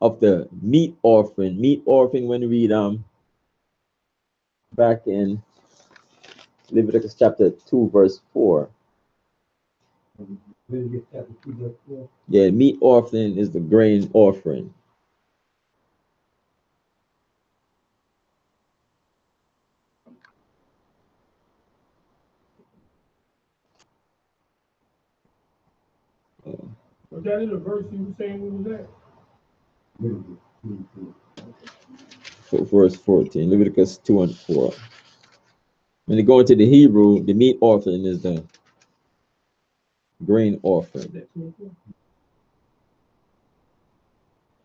of the meat offering. Meat offering, when we read back in Leviticus chapter 2, verse 4. Yeah, meat offering is the grain offering. Was that in the verse you were saying what was that? Verse 14, Leviticus 2 and 4. When you go into the Hebrew, the meat offering is the grain offering.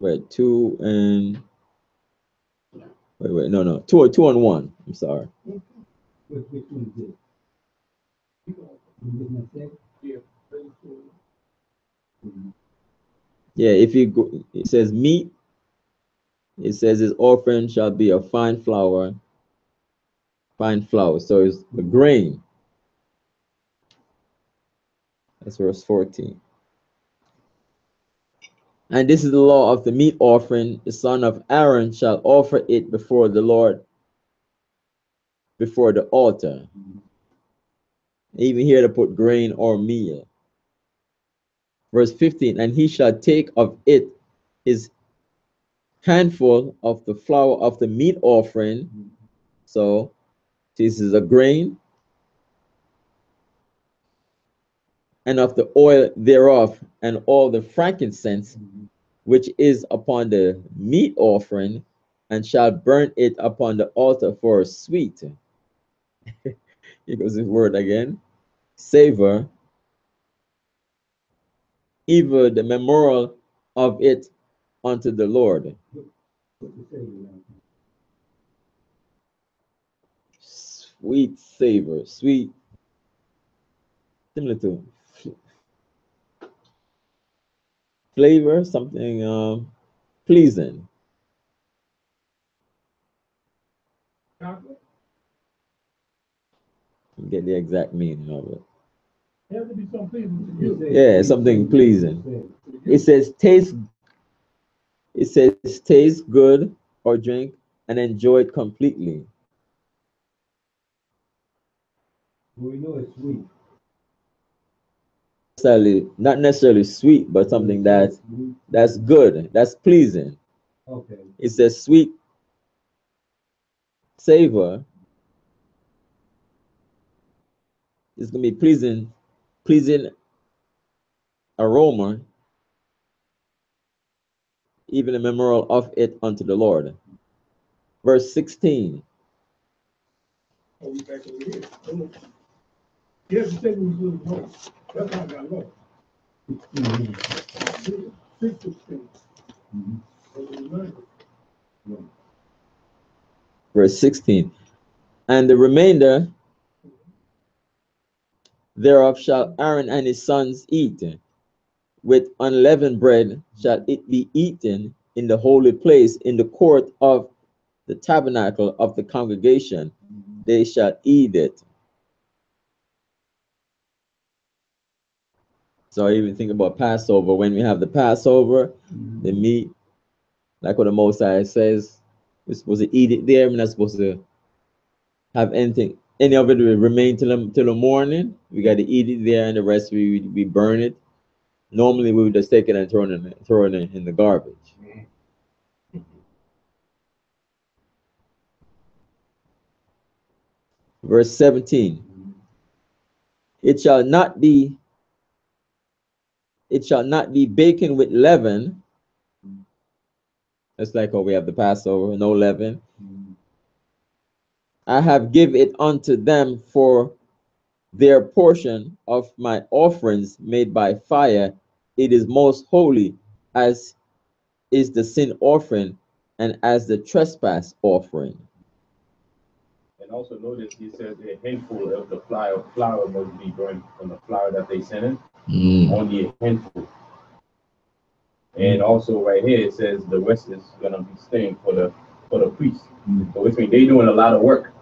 Wait, 2 and no, 2 and 1. I'm sorry. Yeah, if you go, it says meat. It says his offering shall be a fine flour. So it's the grain. That's verse 14. And this is the law of the meat offering. The son of Aaron shall offer it before the Lord, before the altar. Even here to put grain or meal. Verse 15, and he shall take of it his handful of the flour of the meat offering. So this is a grain, and of the oil thereof, and all the frankincense which is upon the meat offering, and shall burn it upon the altar for a sweet. Here goes his word again. Savor, even the memorial of it unto the Lord. Sweet savor, sweet, similar to flavor, something pleasing. You get the exact meaning of it. It has to be something pleasing to you. Yeah, something pleasing. It says taste. It says taste good or drink and enjoy it completely. We know it's sweet. Not necessarily sweet, but something that's good, that's pleasing. Okay. It says sweet savor. It's gonna be pleasing aroma, even a memorial of it unto the Lord. Verse 16. Oh, we back over here. You have to take it with the That's how I got lost. 6:16. Verse 16. And the remainder thereof shall Aaron and his sons eat. With unleavened bread shall it be eaten in the holy place, in the court of the tabernacle of the congregation. They shall eat it. So I even think about Passover. When we have the Passover, the meat, like what the Most High says, we're supposed to eat it there. We're not supposed to have any of it will remain till the morning. We got to eat it there, and the rest we burn it. Normally, we would just take it and throw it in the garbage. Verse 17. It shall not be baken with leaven. That's like, oh, we have the Passover, no leaven. I have given it unto them for their portion of my offerings made by fire. It is most holy, as is the sin offering and as the trespass offering. And also notice he says a handful of the flour must be burned from the flour that they sent in. Only a handful. And also right here it says the rest is gonna be staying for the priest. So which means they doing a lot of work.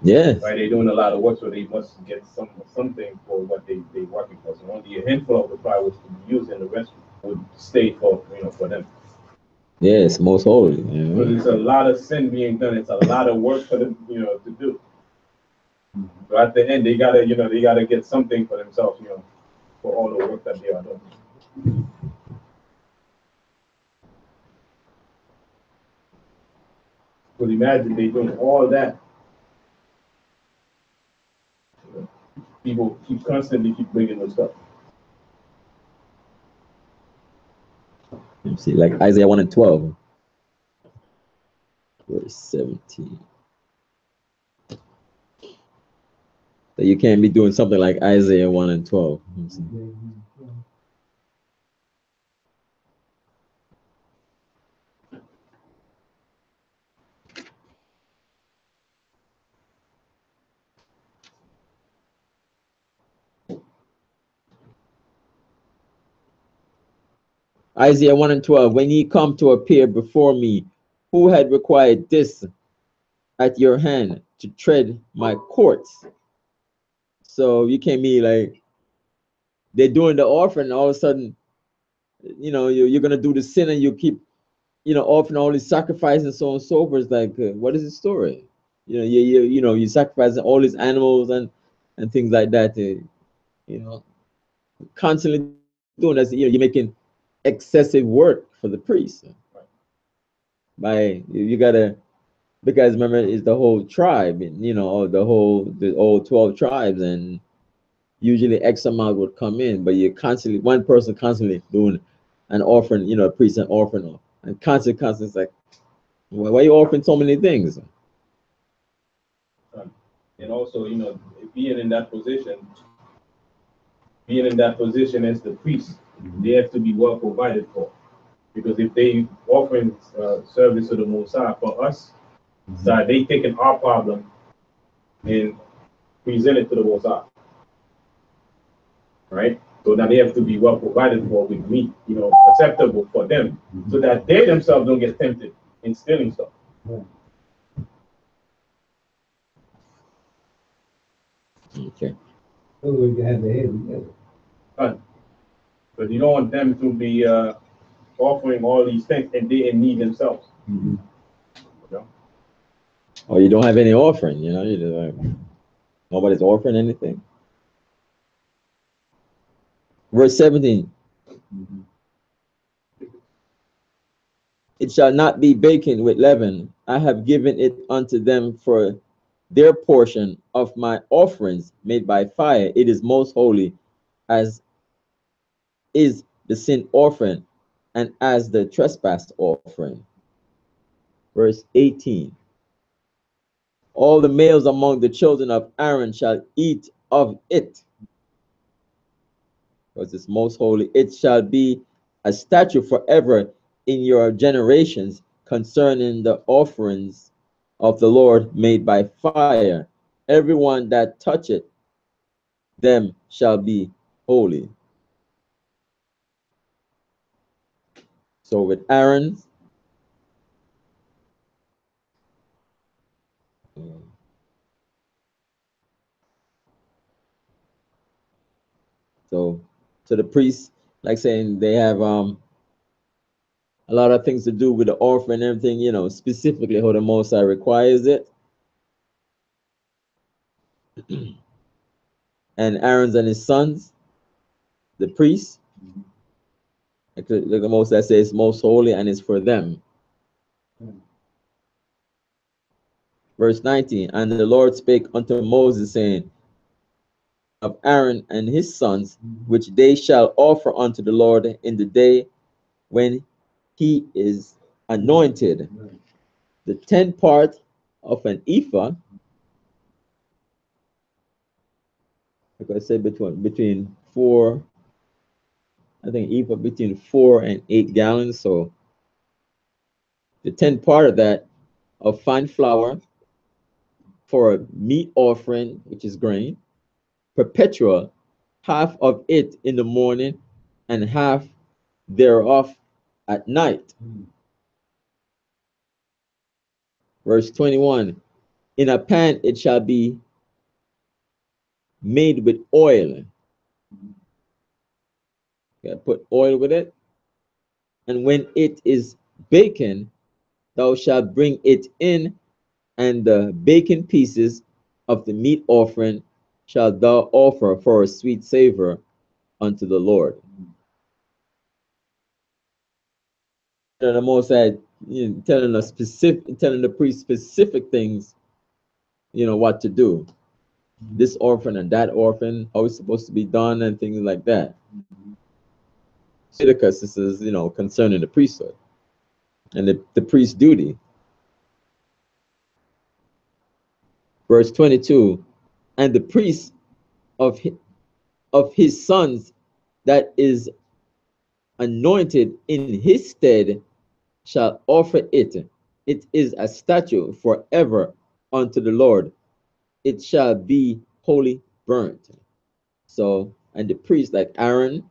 Yes. Right, they're doing a lot of work, so they must get something for what they working for. So only a handful of the flour was to be used, and the rest would stay for for them. Yes, most holy. Because it's a lot of sin being done. It's a lot of work for them, to do. So at the end, they gotta get something for themselves, for all the work that they are doing. Because imagine they doing all that. People constantly keep bringing those stuff. Let's see, like Isaiah 1 and 12. Verse 17. So you can't be doing something like Isaiah 1 and 12. Isaiah 1 and 12. When ye come to appear before me, who had required this at your hand to tread my courts? So you can't be like, they're doing the offering, and all of a sudden, you're going to do the sin, and you keep, offering all these sacrifices and so on and so forth. It's like, what is the story? You sacrificing all these animals and things like that. Constantly doing that. You're making excessive work for the priest. By you gotta, because remember it's the whole tribe, the all 12 tribes, and usually X amount would come in, but you're constantly one person constantly doing an offering, a priest an offering, and constantly it's like, why are you offering so many things? And also, being in that position as the priest, they have to be well provided for. Because if they offering service to the Most High for us, so they taking our problem and present it to the Most High. Right? So now they have to be well provided for with meat, acceptable for them, so that they themselves don't get tempted in stealing stuff. Okay. So we have the head together. But you don't want them to be offering all these things and they in need themselves. Or you don't have any offering, you just like, nobody's offering anything. Verse 17. It shall not be baken with leaven. I have given it unto them for their portion of my offerings made by fire. It is most holy, as is the sin offering and as the trespass offering. Verse 18. All the males among the children of Aaron shall eat of it. because it's most holy. It shall be a statute forever in your generations concerning the offerings of the Lord made by fire. Everyone that toucheth them shall be holy. So with Aaron, so to the priests, like saying they have a lot of things to do with the offering and everything, you know, specifically how the Most High requires it. And Aaron's and his sons, the priests, like the Most High says, most holy, and it's for them. Verse 19, and the Lord spake unto Moses, saying, of Aaron and his sons, which they shall offer unto the Lord in the day when he is anointed, the 10th part of an ephah, like I said, between 4, I think ephah between 4 and 8 gallons. So the 10th part of that of fine flour for a meat offering, which is grain, perpetual, half of it in the morning and half thereof at night. Verse 21, in a pan it shall be made with oil. You put oil with it. And when it is baken, thou shalt bring it in, and the baking pieces of the meat offering shalt thou offer for a sweet savor unto the Lord. And the Most High, you know, telling the priest specific things, you know, what to do. This orphan and that orphan, how it's supposed to be done, and things like that. Leviticus, this is, you know, concerning the priesthood and the priest's duty. Verse 22, and the priest of his sons that is anointed in his stead shall offer it. It is a statute forever unto the Lord. It shall be wholly burnt. So, and the priest like Aaron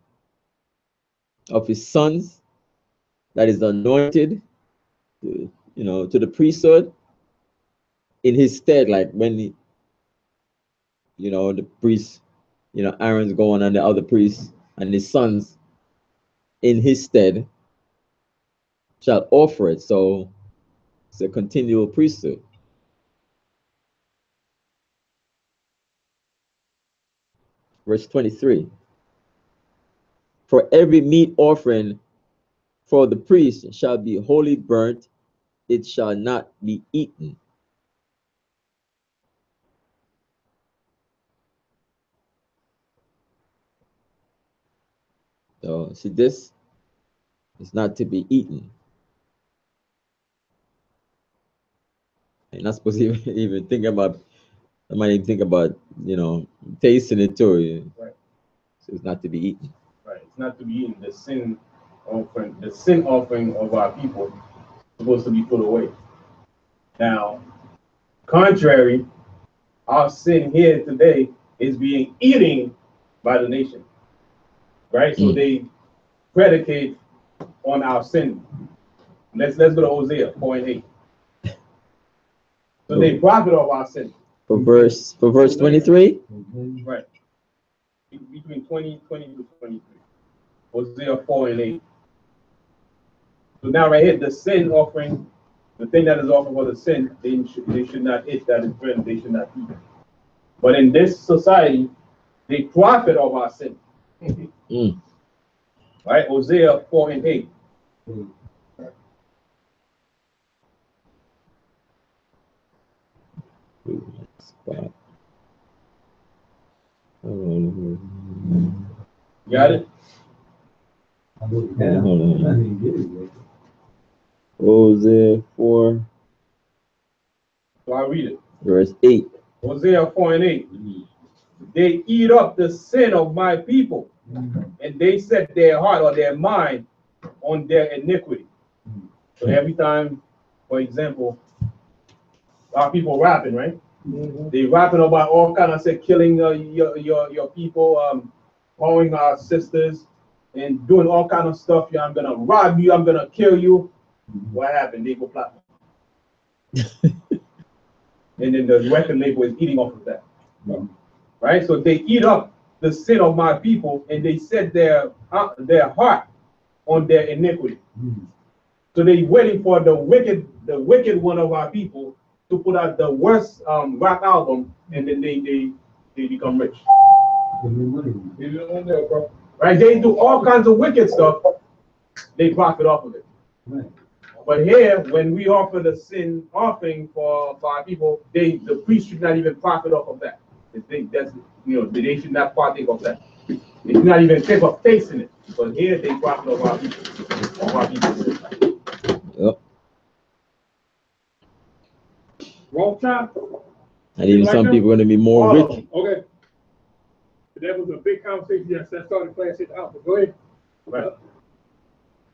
of his sons that is anointed, you know, to the priesthood in his stead, like when he, you know, the priest, you know, Aaron's going on the other priests and his sons in his stead shall offer it. So it's a continual priesthood. Verse 23. For every meat offering for the priest shall be wholly burnt, it shall not be eaten. So see, this is not to be eaten. You're not supposed to even think about, I might even think about, you know, tasting it too. Right. So it's not to be eaten. Right. It's not to be eaten. The sin offering of our people is supposed to be put away. Now, contrary, our sin here today is being eaten by the nation. Right? So they predicate on our sin. Let's go to Hosea 4 and 8. So they profit off our sin. For verse 23? Right. Between 20 to 23. Hosea 4 and 8. So now right here, the sin offering, the thing that is offered for the sin, they should not eat, that is bread, they should not eat. But in this society, they profit off our sin. Right? Hosea 4 and 8. Got it? Yeah, hold on. Hosea 4. So I read it. Verse 8. Hosea 4 and 8. they eat up the sin of my people, and they set their heart or their mind on their iniquity. So every time, for example, our people rapping, right? They rapping about all kind of say killing your people, calling our sisters, and doing all kind of stuff. Yeah, I'm gonna rob you. I'm gonna kill you. What happened? They go platinum. And then the record label is eating off of that. Right? So they eat up the sin of my people, and they set their heart on their iniquity. So they waiting for the wicked one of our people to put out the worst rap album, and then they become rich. Right? They do all kinds of wicked stuff. They profit off of it. Right. But here, when we offer the sin offering for our people, the priest should not even profit off of that. They should not partake of that. They should not even take a taste in it. But here, they profit off our people. Yep. Wrong time. And even some people are going to be more wicked. Okay. That was a big conversation. Yes, that started class at Alpha. Go ahead. Right.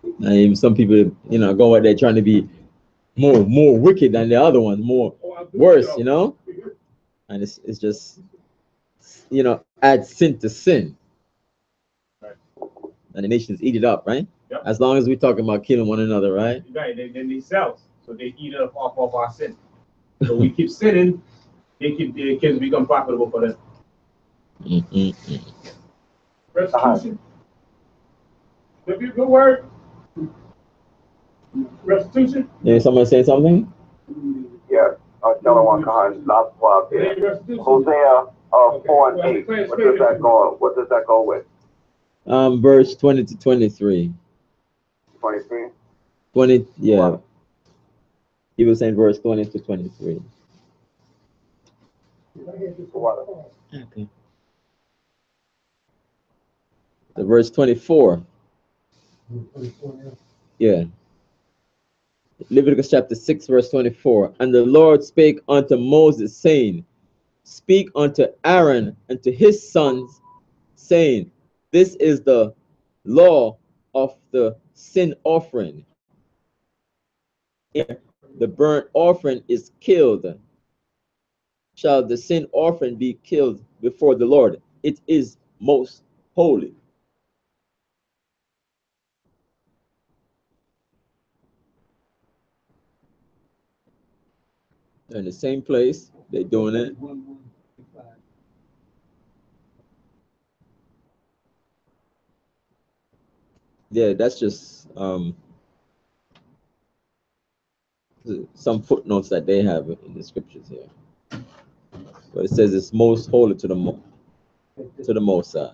And even some people, go out there trying to be more wicked than the other ones, worse, And it's just, add sin to sin. Right. And the nations eat it up, right? Yep. As long as we're talking about killing one another, right? Right. Then they sell, so they eat it up off of our sin. So we keep sinning, their kids become profitable for them. Restitution. That'd be a good word. Restitution. Yeah, someone say something? Yeah, Shalom Kahan, last swap here. Hosea 4 and 8. What does that go with? Verse 20 to 23. 23? 20, yeah. He was saying verse 20 to 23. Okay. The verse 24. Yeah. Leviticus chapter 6, verse 24. And the Lord spake unto Moses, saying, Speak unto Aaron and to his sons, saying, This is the law of the sin offering. If the burnt offering is killed, shall the sin offering be killed before the Lord. It is most holy. In the same place, they're doing it. Yeah, that's just some footnotes that they have in the scriptures here. But it says it's most holy to the Most High.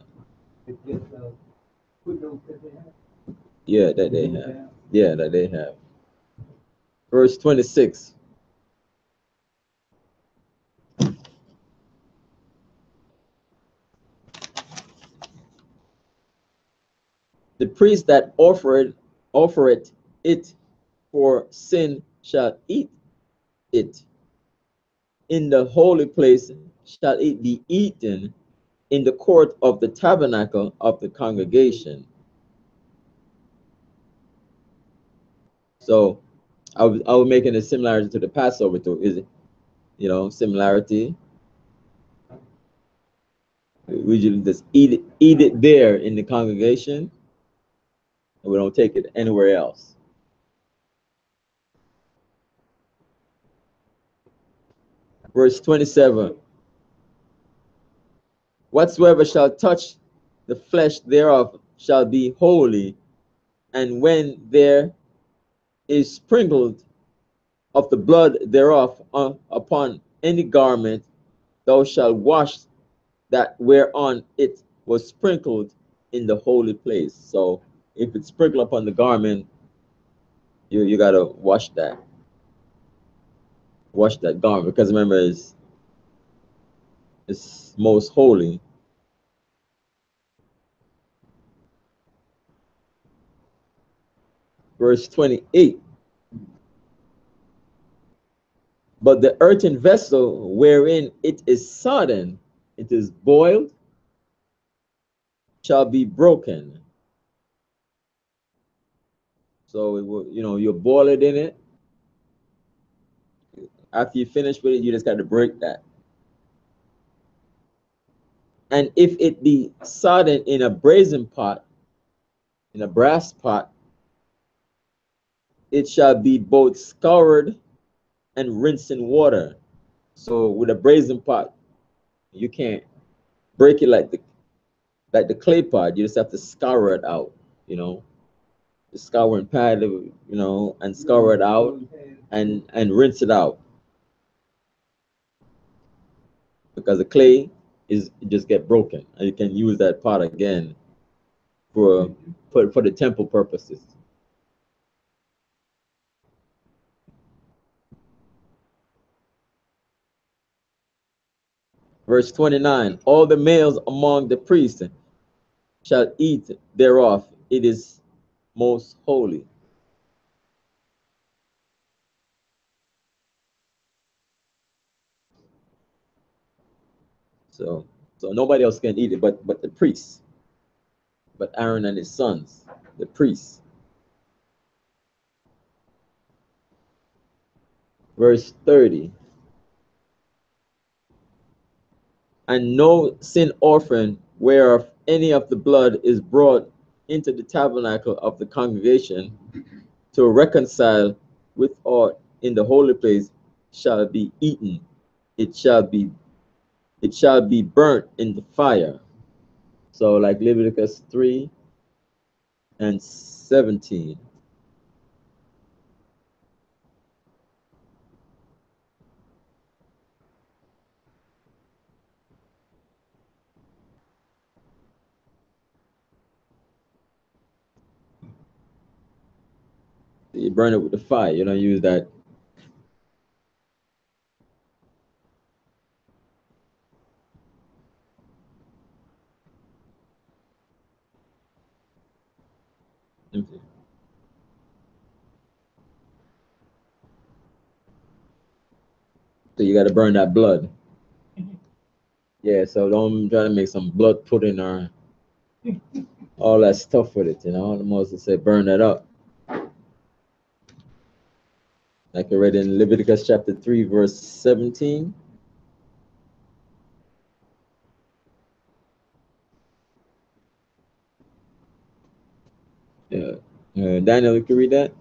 Yeah, that they have. Yeah, that they have. Verse 26. The priest that offereth it for sin shall eat it. In the holy place shall it be eaten in the court of the tabernacle of the congregation. So I was making a similarity to the Passover too, is it? Similarity. We just eat it there in the congregation, and we don't take it anywhere else. Verse 27. Whatsoever shall touch the flesh thereof shall be holy, and when there is sprinkled of the blood thereof upon any garment, thou shalt wash that whereon it was sprinkled in the holy place. So if it's sprinkled upon the garment, you gotta wash that garment, because remember it's most holy. Verse 28. But the earthen vessel wherein it is sodden it is boiled, shall be broken. So it will, you boil it in it. After you finish with it, you just got to break that. And if it be sodden in a brazen pot, in a brass pot, it shall be both scoured and rinsed in water. So with a brazen pot, you can't break it like the clay pot. You just have to scour it out, the scouring pad, and scour it out and rinse it out, because the clay it just get broken, and you can use that pot again for the temple purposes. Verse 29, all the males among the priests shall eat thereof. It is most holy. So nobody else can eat it but the priests, but Aaron and his sons, the priests. Verse 30, and no sin offering whereof any of the blood is brought into the tabernacle of the congregation to reconcile with aught in the holy place shall be eaten. It shall be burnt in the fire. So like Leviticus 3 and 17. You burn it with the fire. You don't use that. So you got to burn that blood. Yeah, so don't try to make some blood pudding or all that stuff with it, The Moses said burn that up. Like I read in Leviticus chapter 3, verse 17. Yeah. Daniel, you can read that?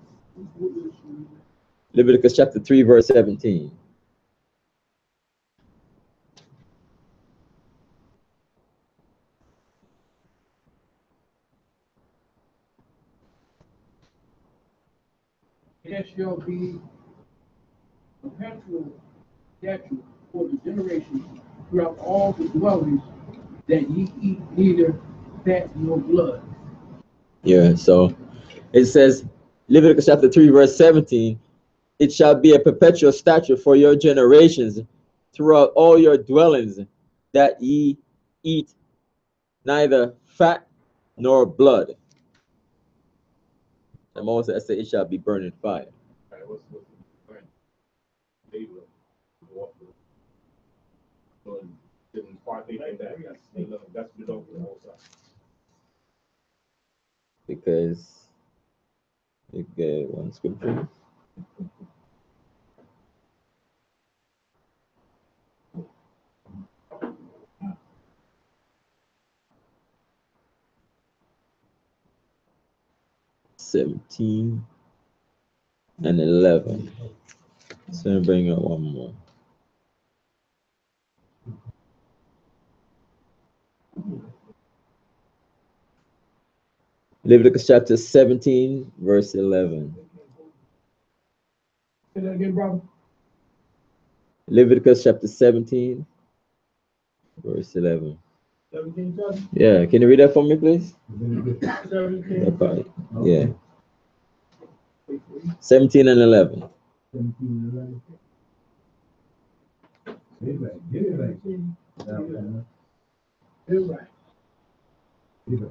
Leviticus chapter 3, verse 17. There shall be perpetual statute for the generations throughout all the dwellings, that ye eat neither fat nor blood. Yeah, so it says, Leviticus chapter 3, verse 17, it shall be a perpetual statute for your generations throughout all your dwellings, that ye eat neither fat nor blood. And Moses said, it shall be burned in fire. Because you get one scripture. (17) and 11. So let me bring up one more. Leviticus chapter 17, verse 11. Say that again, brother. Leviticus chapter 17, verse 11. 17, 7? Yeah, can you read that for me, please? 17. That part. Yeah. 17 and 11. 17 and 11. Get it right. Get it right. Get it right. Get it right.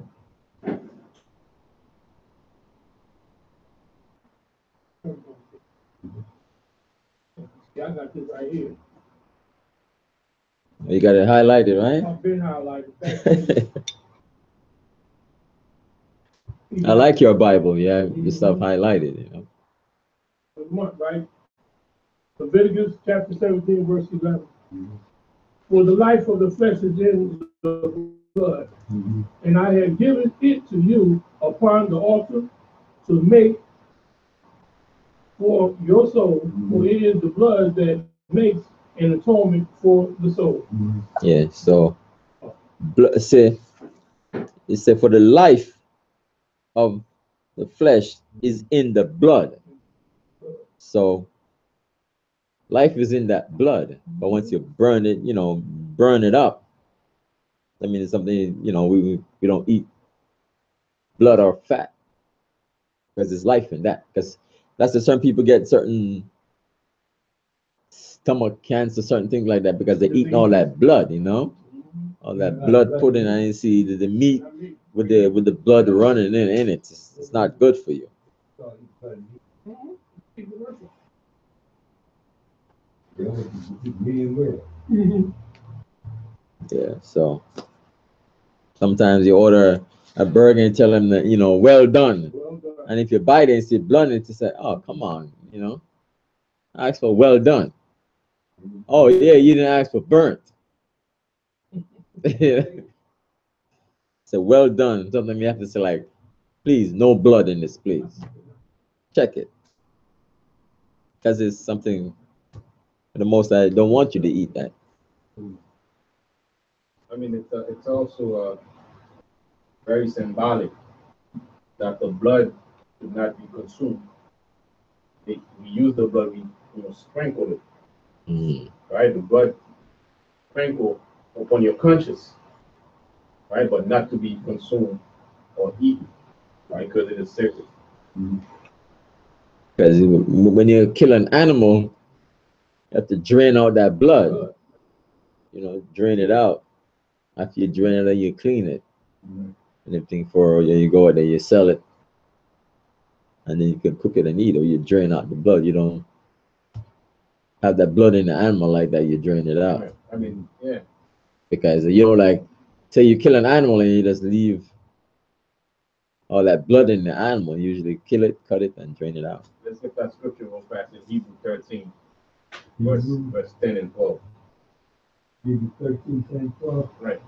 Yeah, I got this right here. You got it highlighted, right? I've been highlighted. Thank you. I like your Bible. You have your stuff highlighted, you know. The month, right? Leviticus chapter 17, verse 11. For the life of the flesh is in the blood, and I have given it to you upon the altar to make for your soul, for it is the blood that makes an atonement for the soul. Yeah, so say it said for the life of the flesh is in the blood. So life is in that blood. But once you burn it, you know, burn it up. I mean, it's something, you know, we don't eat blood or fat because there's life in that. Because that's the certain people get certain stomach cancer, certain things like that because they're eating all that blood, you know, all that blood pudding. I didn't see the meat with the blood running in it. It's not good for you. Yeah, so sometimes you order a burger and tell them that, you know, well done. And if you bite it and see blood, it's say, oh, come on, you know, ask for well done. Oh, yeah, you didn't ask for burnt. So well done. Sometimes you have to say, like, please, no blood in this, please. Check it. Because it's something, for the most, I don't want you to eat that. I mean, it's also very symbolic that the blood should not be consumed. We use the blood, we sprinkle it, right? The blood sprinkle upon your conscience, right? But not to be consumed or eaten, right? Because it is sacred. Because when you kill an animal, you have to drain out that blood. You know, drain it out. After you drain it out, you clean it. And everything for you go out there, you sell it. And then you can cook it and eat, or you drain out the blood. You don't have that blood in the animal like that, you drain it out. I mean, yeah. Because you know, like, say you kill an animal and you just leave all that blood in the animal. You usually kill it, cut it, and drain it out. Let's get that scripture real fast in Hebrews 13, verse 10 and 12. Hebrews 13, 10, 12. Right.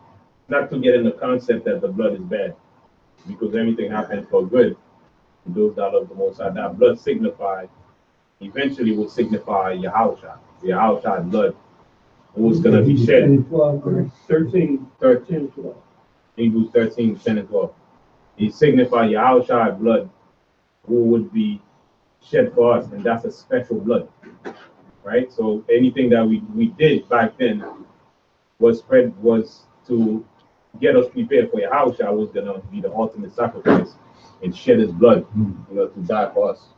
Not to get in the concept that the blood is bad, because everything happens for good. Those that love the Most High, that blood signified, eventually will signify Yahushua blood, who's going to be shed. 13, 12. Hebrews 13, 10 and 12. He signified Yahushua blood, who would be shed for us, and that's a special blood, right? So anything that we did back then was to get us prepared for Yahushua was going to be the ultimate sacrifice and shed his blood, to die for us.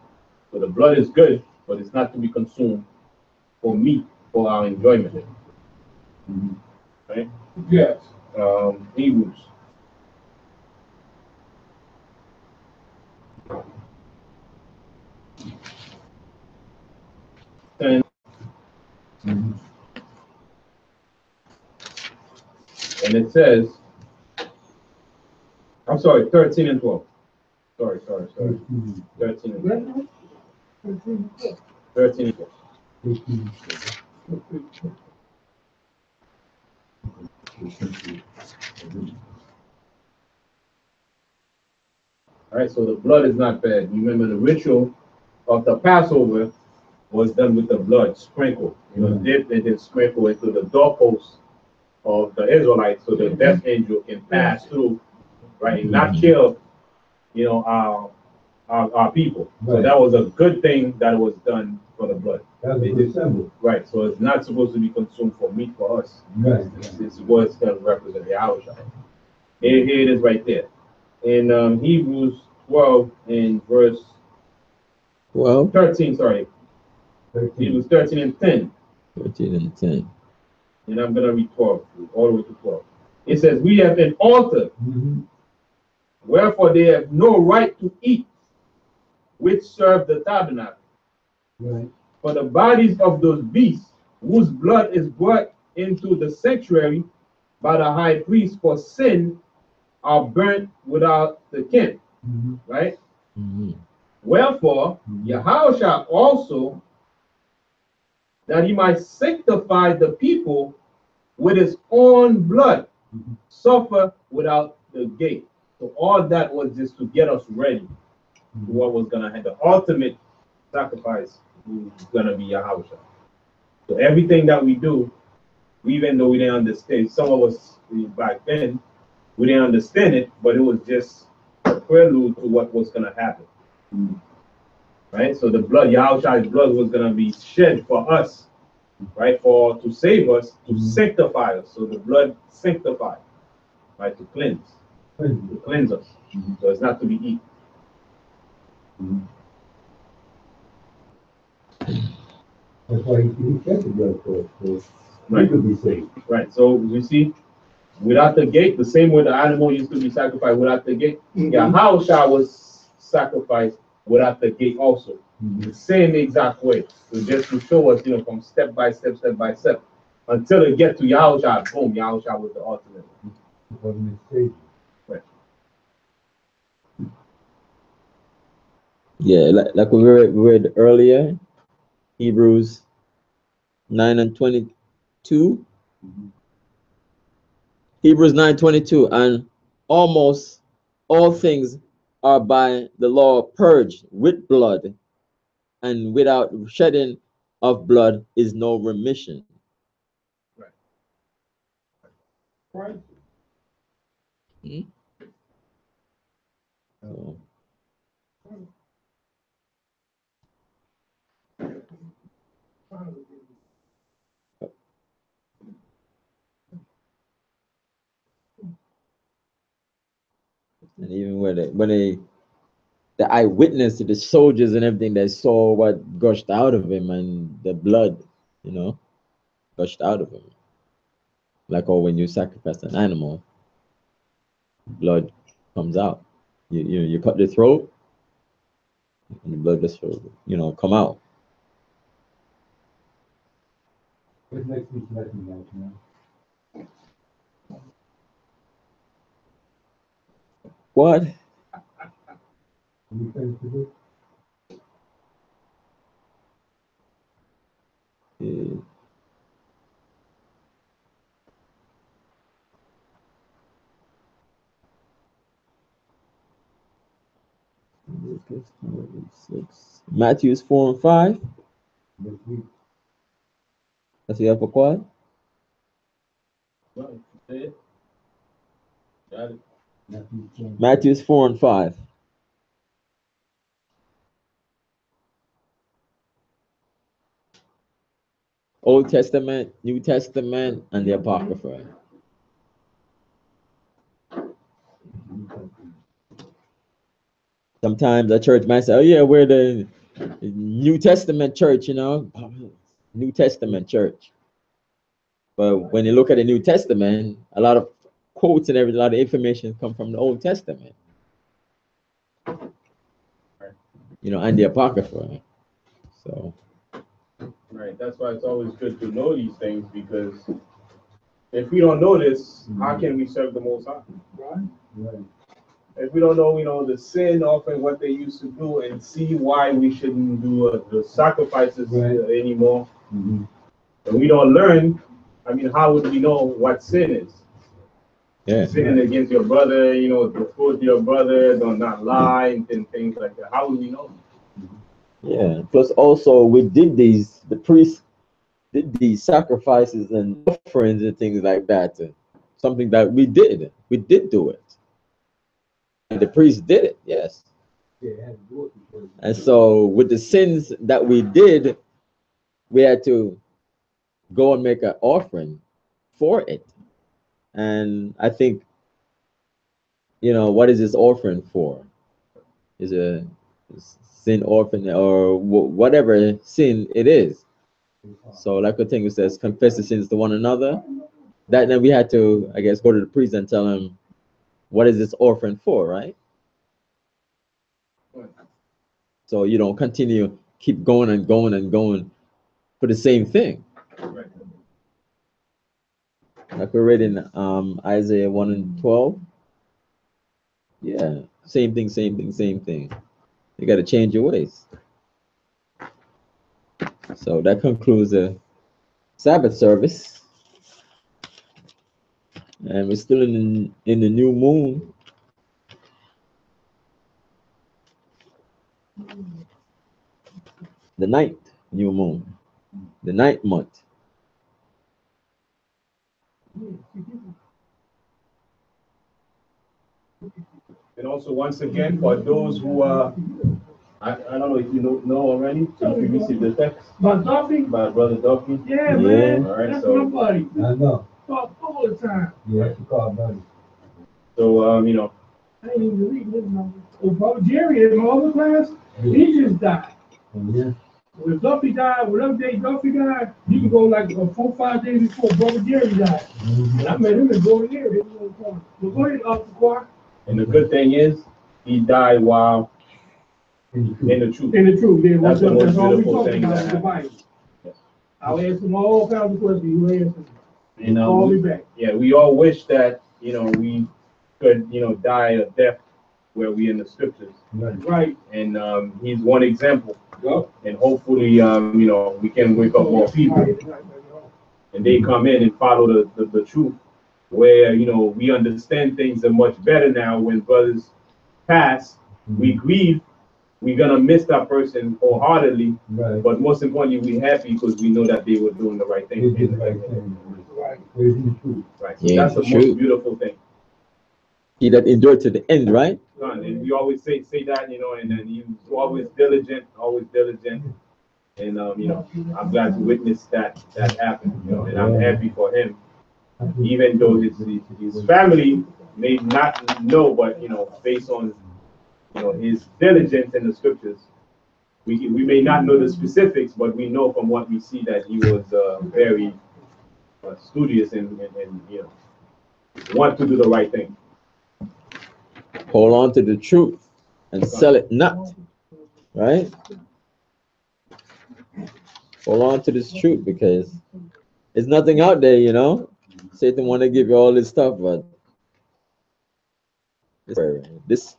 So the blood is good, but it's not to be consumed for meat, for our enjoyment. Right? Yes. Hebrews. And it says, I'm sorry, 13 and 12. Sorry. 13 and 12. 13 and 12. All right, so the blood is not bad. Remember, the ritual of the Passover was done with the blood sprinkled, dipped and then sprinkled into the doorposts of the Israelites, so the death angel can pass through, right, and not kill, our people. Right. So that was a good thing that was done for the blood. That's a good symbol. Right, so it's not supposed to be consumed for meat for us. Right. This is what's going to represent the Yahushua. Here it is right there. In Hebrews 12 and verse 13, sorry. 13. Hebrews 13 and 10. 13 and 10. And I'm going to read 12, all the way to 12. It says, we have an altar, wherefore they have no right to eat, which serve the tabernacle. Right. For the bodies of those beasts, whose blood is brought into the sanctuary by the high priest for sin are burnt without the kin. Right? Wherefore, Yahushua also, that he might sanctify the people with his own blood, suffer without the gate. So all that was just to get us ready to what was going to happen. The ultimate sacrifice was going to be Yahushua. So everything that we do, even though we didn't understand, some of us back then, we didn't understand it, but it was just a prelude to what was going to happen. Right? So the blood, Yahushua's blood was going to be shed for us, right? To save us, to sanctify us. So the blood sanctifies, right? To cleanse us. So it's not to be eaten. That's why he shed the blood for us, so Right. we could be saved. Right. So you see, without the gate, the same way the animal used to be sacrificed without the gate, Yahushua was sacrificed without the gate also. The same exact way. So just to show us, from step by step, until it get to Yahushua, boom, Yahushua was the ultimate. Right. Yeah, like we read earlier, Hebrews 9:22. Hebrews 9:22, and almost all things are by the law purged with blood, and without shedding of blood is no remission. Right. So, and even when the eyewitness, the soldiers and everything, they saw what gushed out of him and the blood, gushed out of him. Like when you sacrifice an animal, blood comes out. You cut the throat, and the blood just come out. What makes me sweating right now? What? You finish with it? Matthews 4:5. Next week. That's the upper quad. Got it. Matthews 4:5. Old Testament, New Testament, and the Apocrypha. Sometimes a church might say, "Oh yeah, we're the New Testament church," New Testament church. But when you look at the New Testament, a lot of quotes and a lot of information come from the Old Testament. And the Apocrypha. So. Right. That's why it's always good to know these things, because if we don't know this, how can we serve the Most High? Right. If we don't know, the sin offering, what they used to do, and see why we shouldn't do the sacrifices anymore, and we don't learn, how would we know what sin is? Yeah. Sinning against your brother, to fool your brother, don't not lie, and things like that. How would we know? Yeah. Plus, also, the priests did these sacrifices and offerings and things like that. Something that we did. We did do it. And the priest did it, yes. And so with the sins that we did, we had to go and make an offering for it. And I think, what is this offering for? Is a sin offering or whatever sin it is. So like the thing says, confess the sins to one another. Then we had to, I guess, go to the priest and tell him, what is this offering for, right? So you don't keep going and going and going for the same thing. Like we read in Isaiah 1 and 12. Yeah, same thing, same thing, same thing. You got to change your ways. So that concludes the Sabbath service, and we're still in the new moon. The ninth new moon, the ninth month. And also, once again, for those who are, I don't know if you know already, if you received the text My Duffy? by Brother Duffy. Yeah, man. All right, That's so, my buddy. I know. Talk all the time. Yeah, she called buddy. so, you know, I ain't even reading his number. Oh, Brother Jerry in my other class, he just died. Yeah. When Duffy died, whatever day Duffy died, you can go like 4 or 5 days before Brother Jerry died. And I met him in Golden Area. Well, go ahead, Choir. and the good thing is, he died while in the truth. In the truth, yeah, That's the most that's all we beautiful talk thing about that in the happened. Bible. Yes. I'll ask him all kinds of questions. You answer. And Call me back. yeah, we all wish that, you know, we could, you know, die a death where we in the scriptures. Right. And he's one example. Yep. And hopefully, you know, we can wake up more people, and they come in and follow the truth, where, you know, we understand things are much better now. When brothers pass, we grieve. We're gonna miss that person wholeheartedly, Right. but most importantly, we're happy because we know that they were doing the right thing. They did the right thing. Right. Praising the truth. Right. Yeah, That's the true. most beautiful thing. He that endured to the end, right? And we always say that, you know, and then he was always diligent, and you know, I'm glad to witness that happened, you know, and I'm happy for him, even though his family may not know, but, you know, based on, you know, his diligence in the scriptures, we may not know the specifics, but we know from what we see that he was very studious and you know, want to do the right thing. Hold on to the truth and sell it not, right? Hold on to this truth, because there's nothing out there, you know. Satan want to give you all this stuff, but this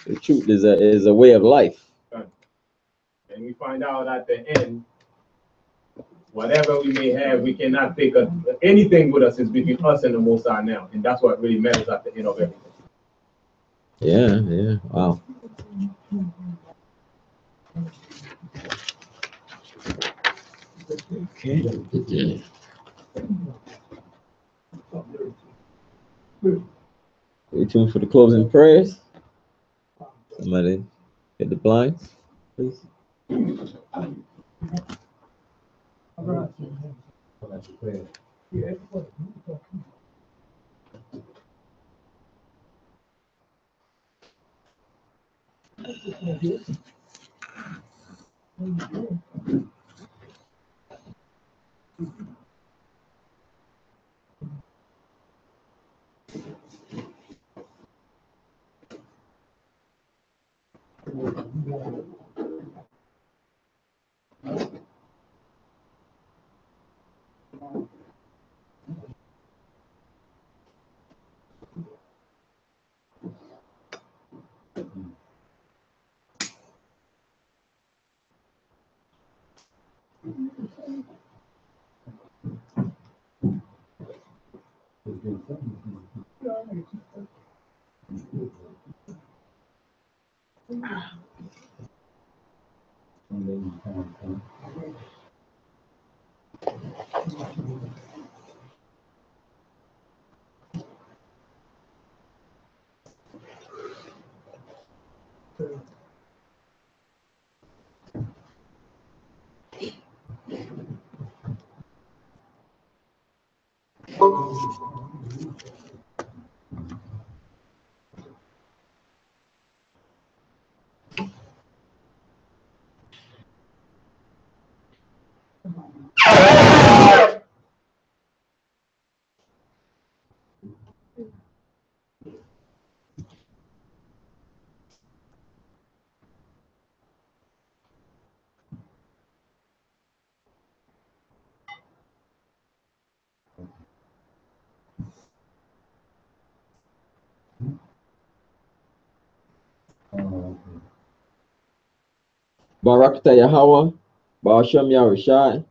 the truth is a way of life. And we find out at the end, whatever we may have, we cannot take anything with us. Is between us and the Most High now, and that's what really matters at the end of everything. Yeah, yeah, wow. Okay. Stay tuned for the closing prayers. Somebody hit the blinds, please. Barakta Yahweh, Ba'ashem Yahushai,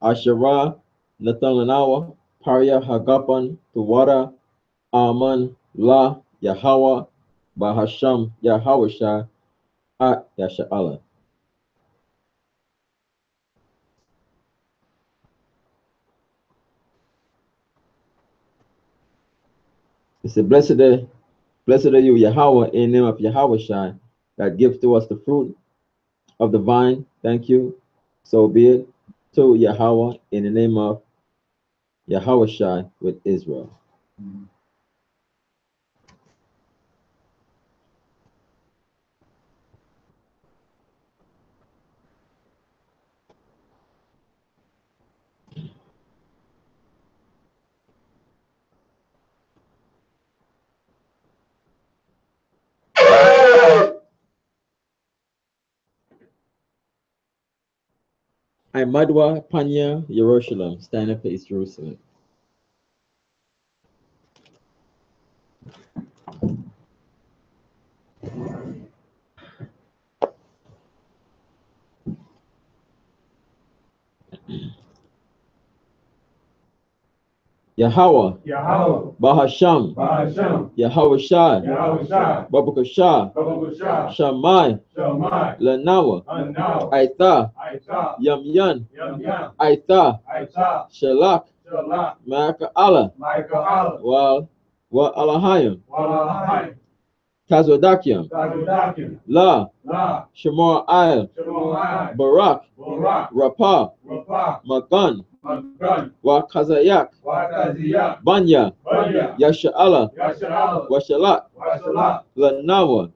Asherah, Nathalanawa, Parya Hagapan, Tuwara, Aman, La, Yahweh, Bahasham Yahushai, At Yasha'ala. It said, blessed are you, Yahweh, in the name of Yahushai, that gives to us the fruit of the vine. Thank you. So be it to Yahweh in the name of Yahushai with Israel. I Madwa Panya Jerusalem, stand up for East Jerusalem. Yahweh, Bahasham, Yahushai, Babakashah, Shamai, Lanawa, Aitha, Yam, Aitha, Shalak, Ma'aka Allah, Wa Alahayim, Kazwadakiam, La, Shemar Ayel, Barak, Rapah, Magan, Wa Kazayak, Banya, Yasha'ala, Washalat, Lanawa,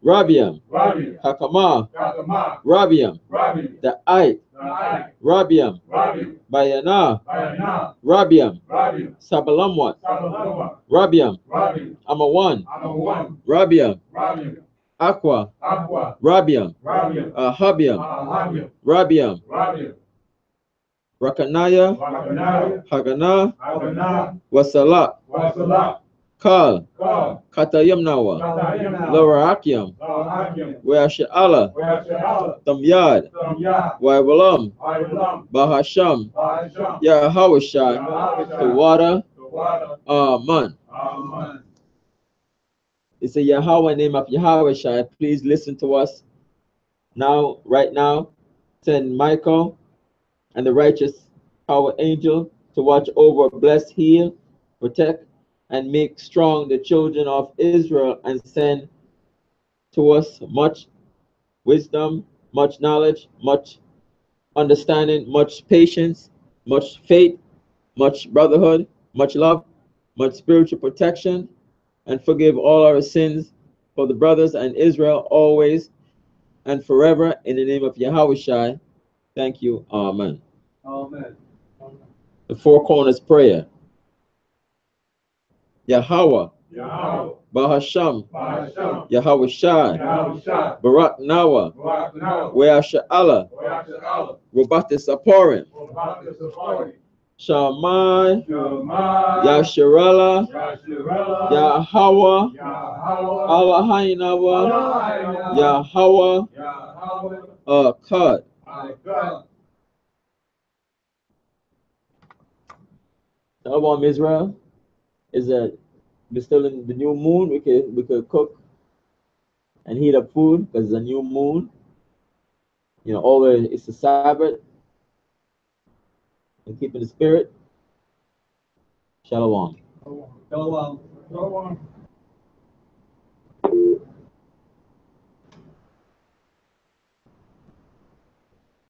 Rabiam, Hakama, Rabiam, the Ait, Rabiam, Bayana, Rabiam, Sabalamwat, Rabiam, Amawan, Rabiam, Aqua, Rabiam, Habiam, Rabiam, Rakanaya, Hagana, Wasalat, Kal, Katayamnawa, Larakiam, Weasha'ala, Tamyad, Waibalam, Bahasham, Yahawashai, the water, Aman. It's a Yahweh name of Yahawashai. Please listen to us now, right now. Send Michael and the righteous power angel to watch over, bless, heal, protect, and make strong the children of Israel, and send to us much wisdom, much knowledge, much understanding, much patience, much faith, much brotherhood, much love, much spiritual protection, and forgive all our sins for the brothers and Israel always and forever in the name of Yahushai. Thank you. Amen. Amen. The four corners prayer. Yahweh, Bahasham, Yahushai, Barak Nawa, Weasha'ala, Robatis Aporim, Shamai, Yasharala, Yahweh, Alahainawa, Yahweh, Kad. Shalom Israel is that we're still in the new moon. We could cook and heat up food because it's a new moon. You know, always it's the Sabbath and keeping the spirit. Shalom. Shalom.